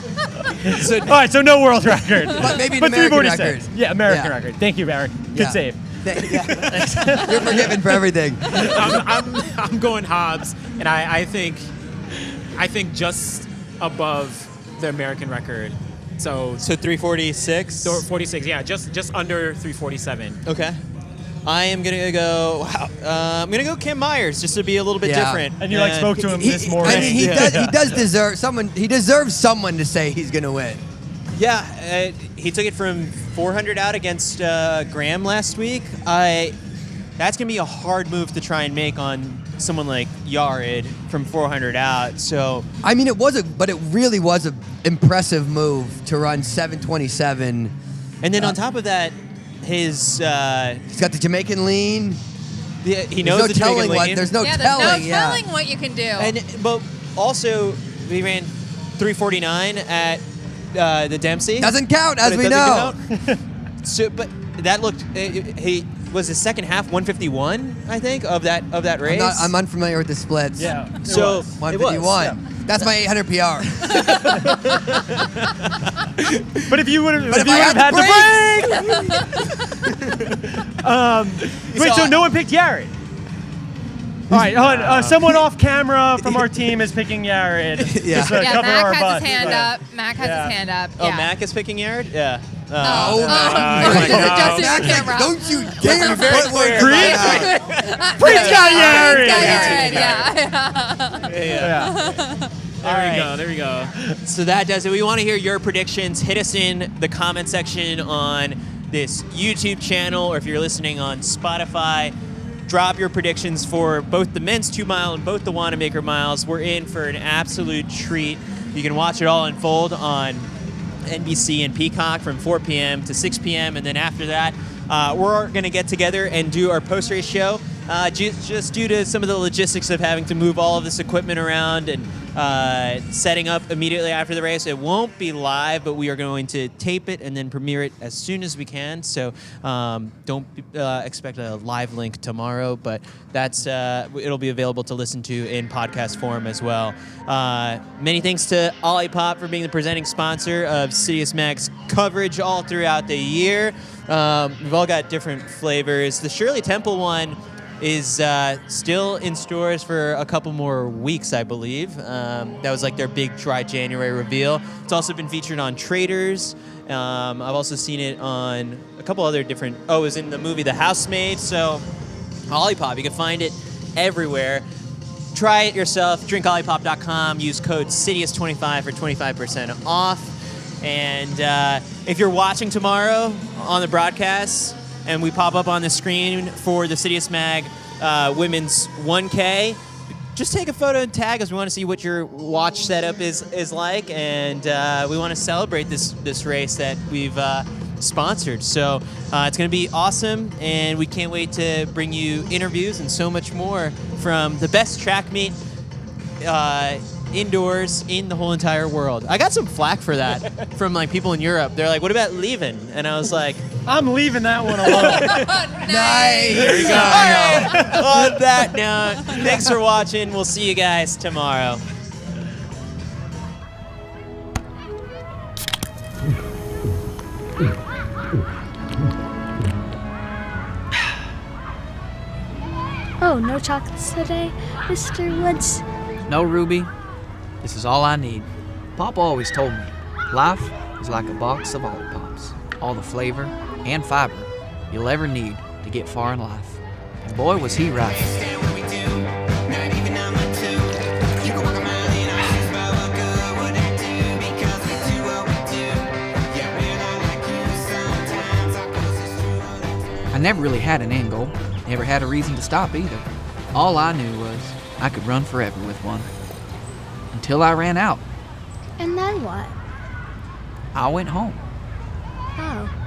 All right, so no world record. But maybe an but American 346. record. Yeah, American Yeah. record. Thank you, Barry. Good Yeah. save. Yeah. You're forgiven for everything. I'm going Hobbs, and I think just above the American record. So 346. 46, yeah, just under 347. Okay. I am gonna go. Wow. I'm gonna go Kim Myers just to be a little bit Yeah. different. And you spoke to him this morning. I mean, he does deserve someone. He deserves someone to say he's gonna win. Yeah, he took it from 400 out against Graham last week. That's gonna be a hard move to try and make on someone like Yared from 400 out. So I mean, but it really was an impressive move to run 727. and then on top of that, his He's got the Jamaican lean. he knows the Jamaican lane. There's no Yeah, telling. there's no telling what you can do. But also we ran 349 at the Dempsey. Doesn't count, But as it we doesn't know. count. So, but that looked. He was his second half 151, I think, of that race. I'm unfamiliar with the splits. Yeah. So it was. 151. That's my 800 PR. But if you would have, But if I had wait, so no one picked Yared? All right, someone off camera from our team is picking Yared. Yeah. Just to Yeah, cover Mac our has butts. his hand Yeah. up. Mac has Yeah. his hand up. Oh, Yeah. Mac is picking Yared. Yeah. Oh, Just adjusting Mac, the camera. don't you dare put words in Green? my mouth. Preach got Yared! Yeah. Yeah. There we go. So that does it. We want to hear your predictions. Hit us in the comment section on this YouTube channel, or if you're listening on Spotify, drop your predictions for both the men's 2 mile and both the Wanamaker miles. We're in for an absolute treat. You can watch it all unfold on NBC and Peacock from 4 p.m. to 6 p.m. And then after that, we're going to get together and do our post-race show Just due to some of the logistics of having to move all of this equipment around and setting up immediately after the race, it won't be live, but we are going to tape it and then premiere it as soon as we can. So don't expect a live link tomorrow, but that's it'll be available to listen to in podcast form as well. Many thanks to Olipop for being the presenting sponsor of CITIUS Mag's coverage all throughout the year. We've all got different flavors. The Shirley Temple one is still in stores for a couple more weeks, I believe. That was like their big dry January reveal. It's also been featured on Traders. I've also seen it on a couple other different... Oh, it was in the movie The Housemaid. So Olipop, you can find it everywhere. Try it yourself. Drinkolipop.com. Use code CITIUS25 for 25% off. And if you're watching tomorrow on the broadcast and we pop up on the screen for the CITIUS Mag Women's 1K, just take a photo and tag us. We want to see what your watch setup is like, and we want to celebrate this race that we've sponsored. So it's going to be awesome, and we can't wait to bring you interviews and so much more from the best track meet indoors in the whole entire world. I got some flack for that from like people in Europe. They're like, "What about leaving?" And I was like, I'm leaving that one alone. Nice. "There you go." On that note, thanks for watching. We'll see you guys tomorrow. Oh, no chocolates today, Mr. Woods? No, Ruby. This is all I need. Papa always told me, life is like a box of Olipops. All the flavor and fiber you'll ever need to get far in life. And boy, was he right. I never really had an end goal. Never had a reason to stop either. All I knew was I could run forever with one. Until I ran out. And then what? I went home. Oh.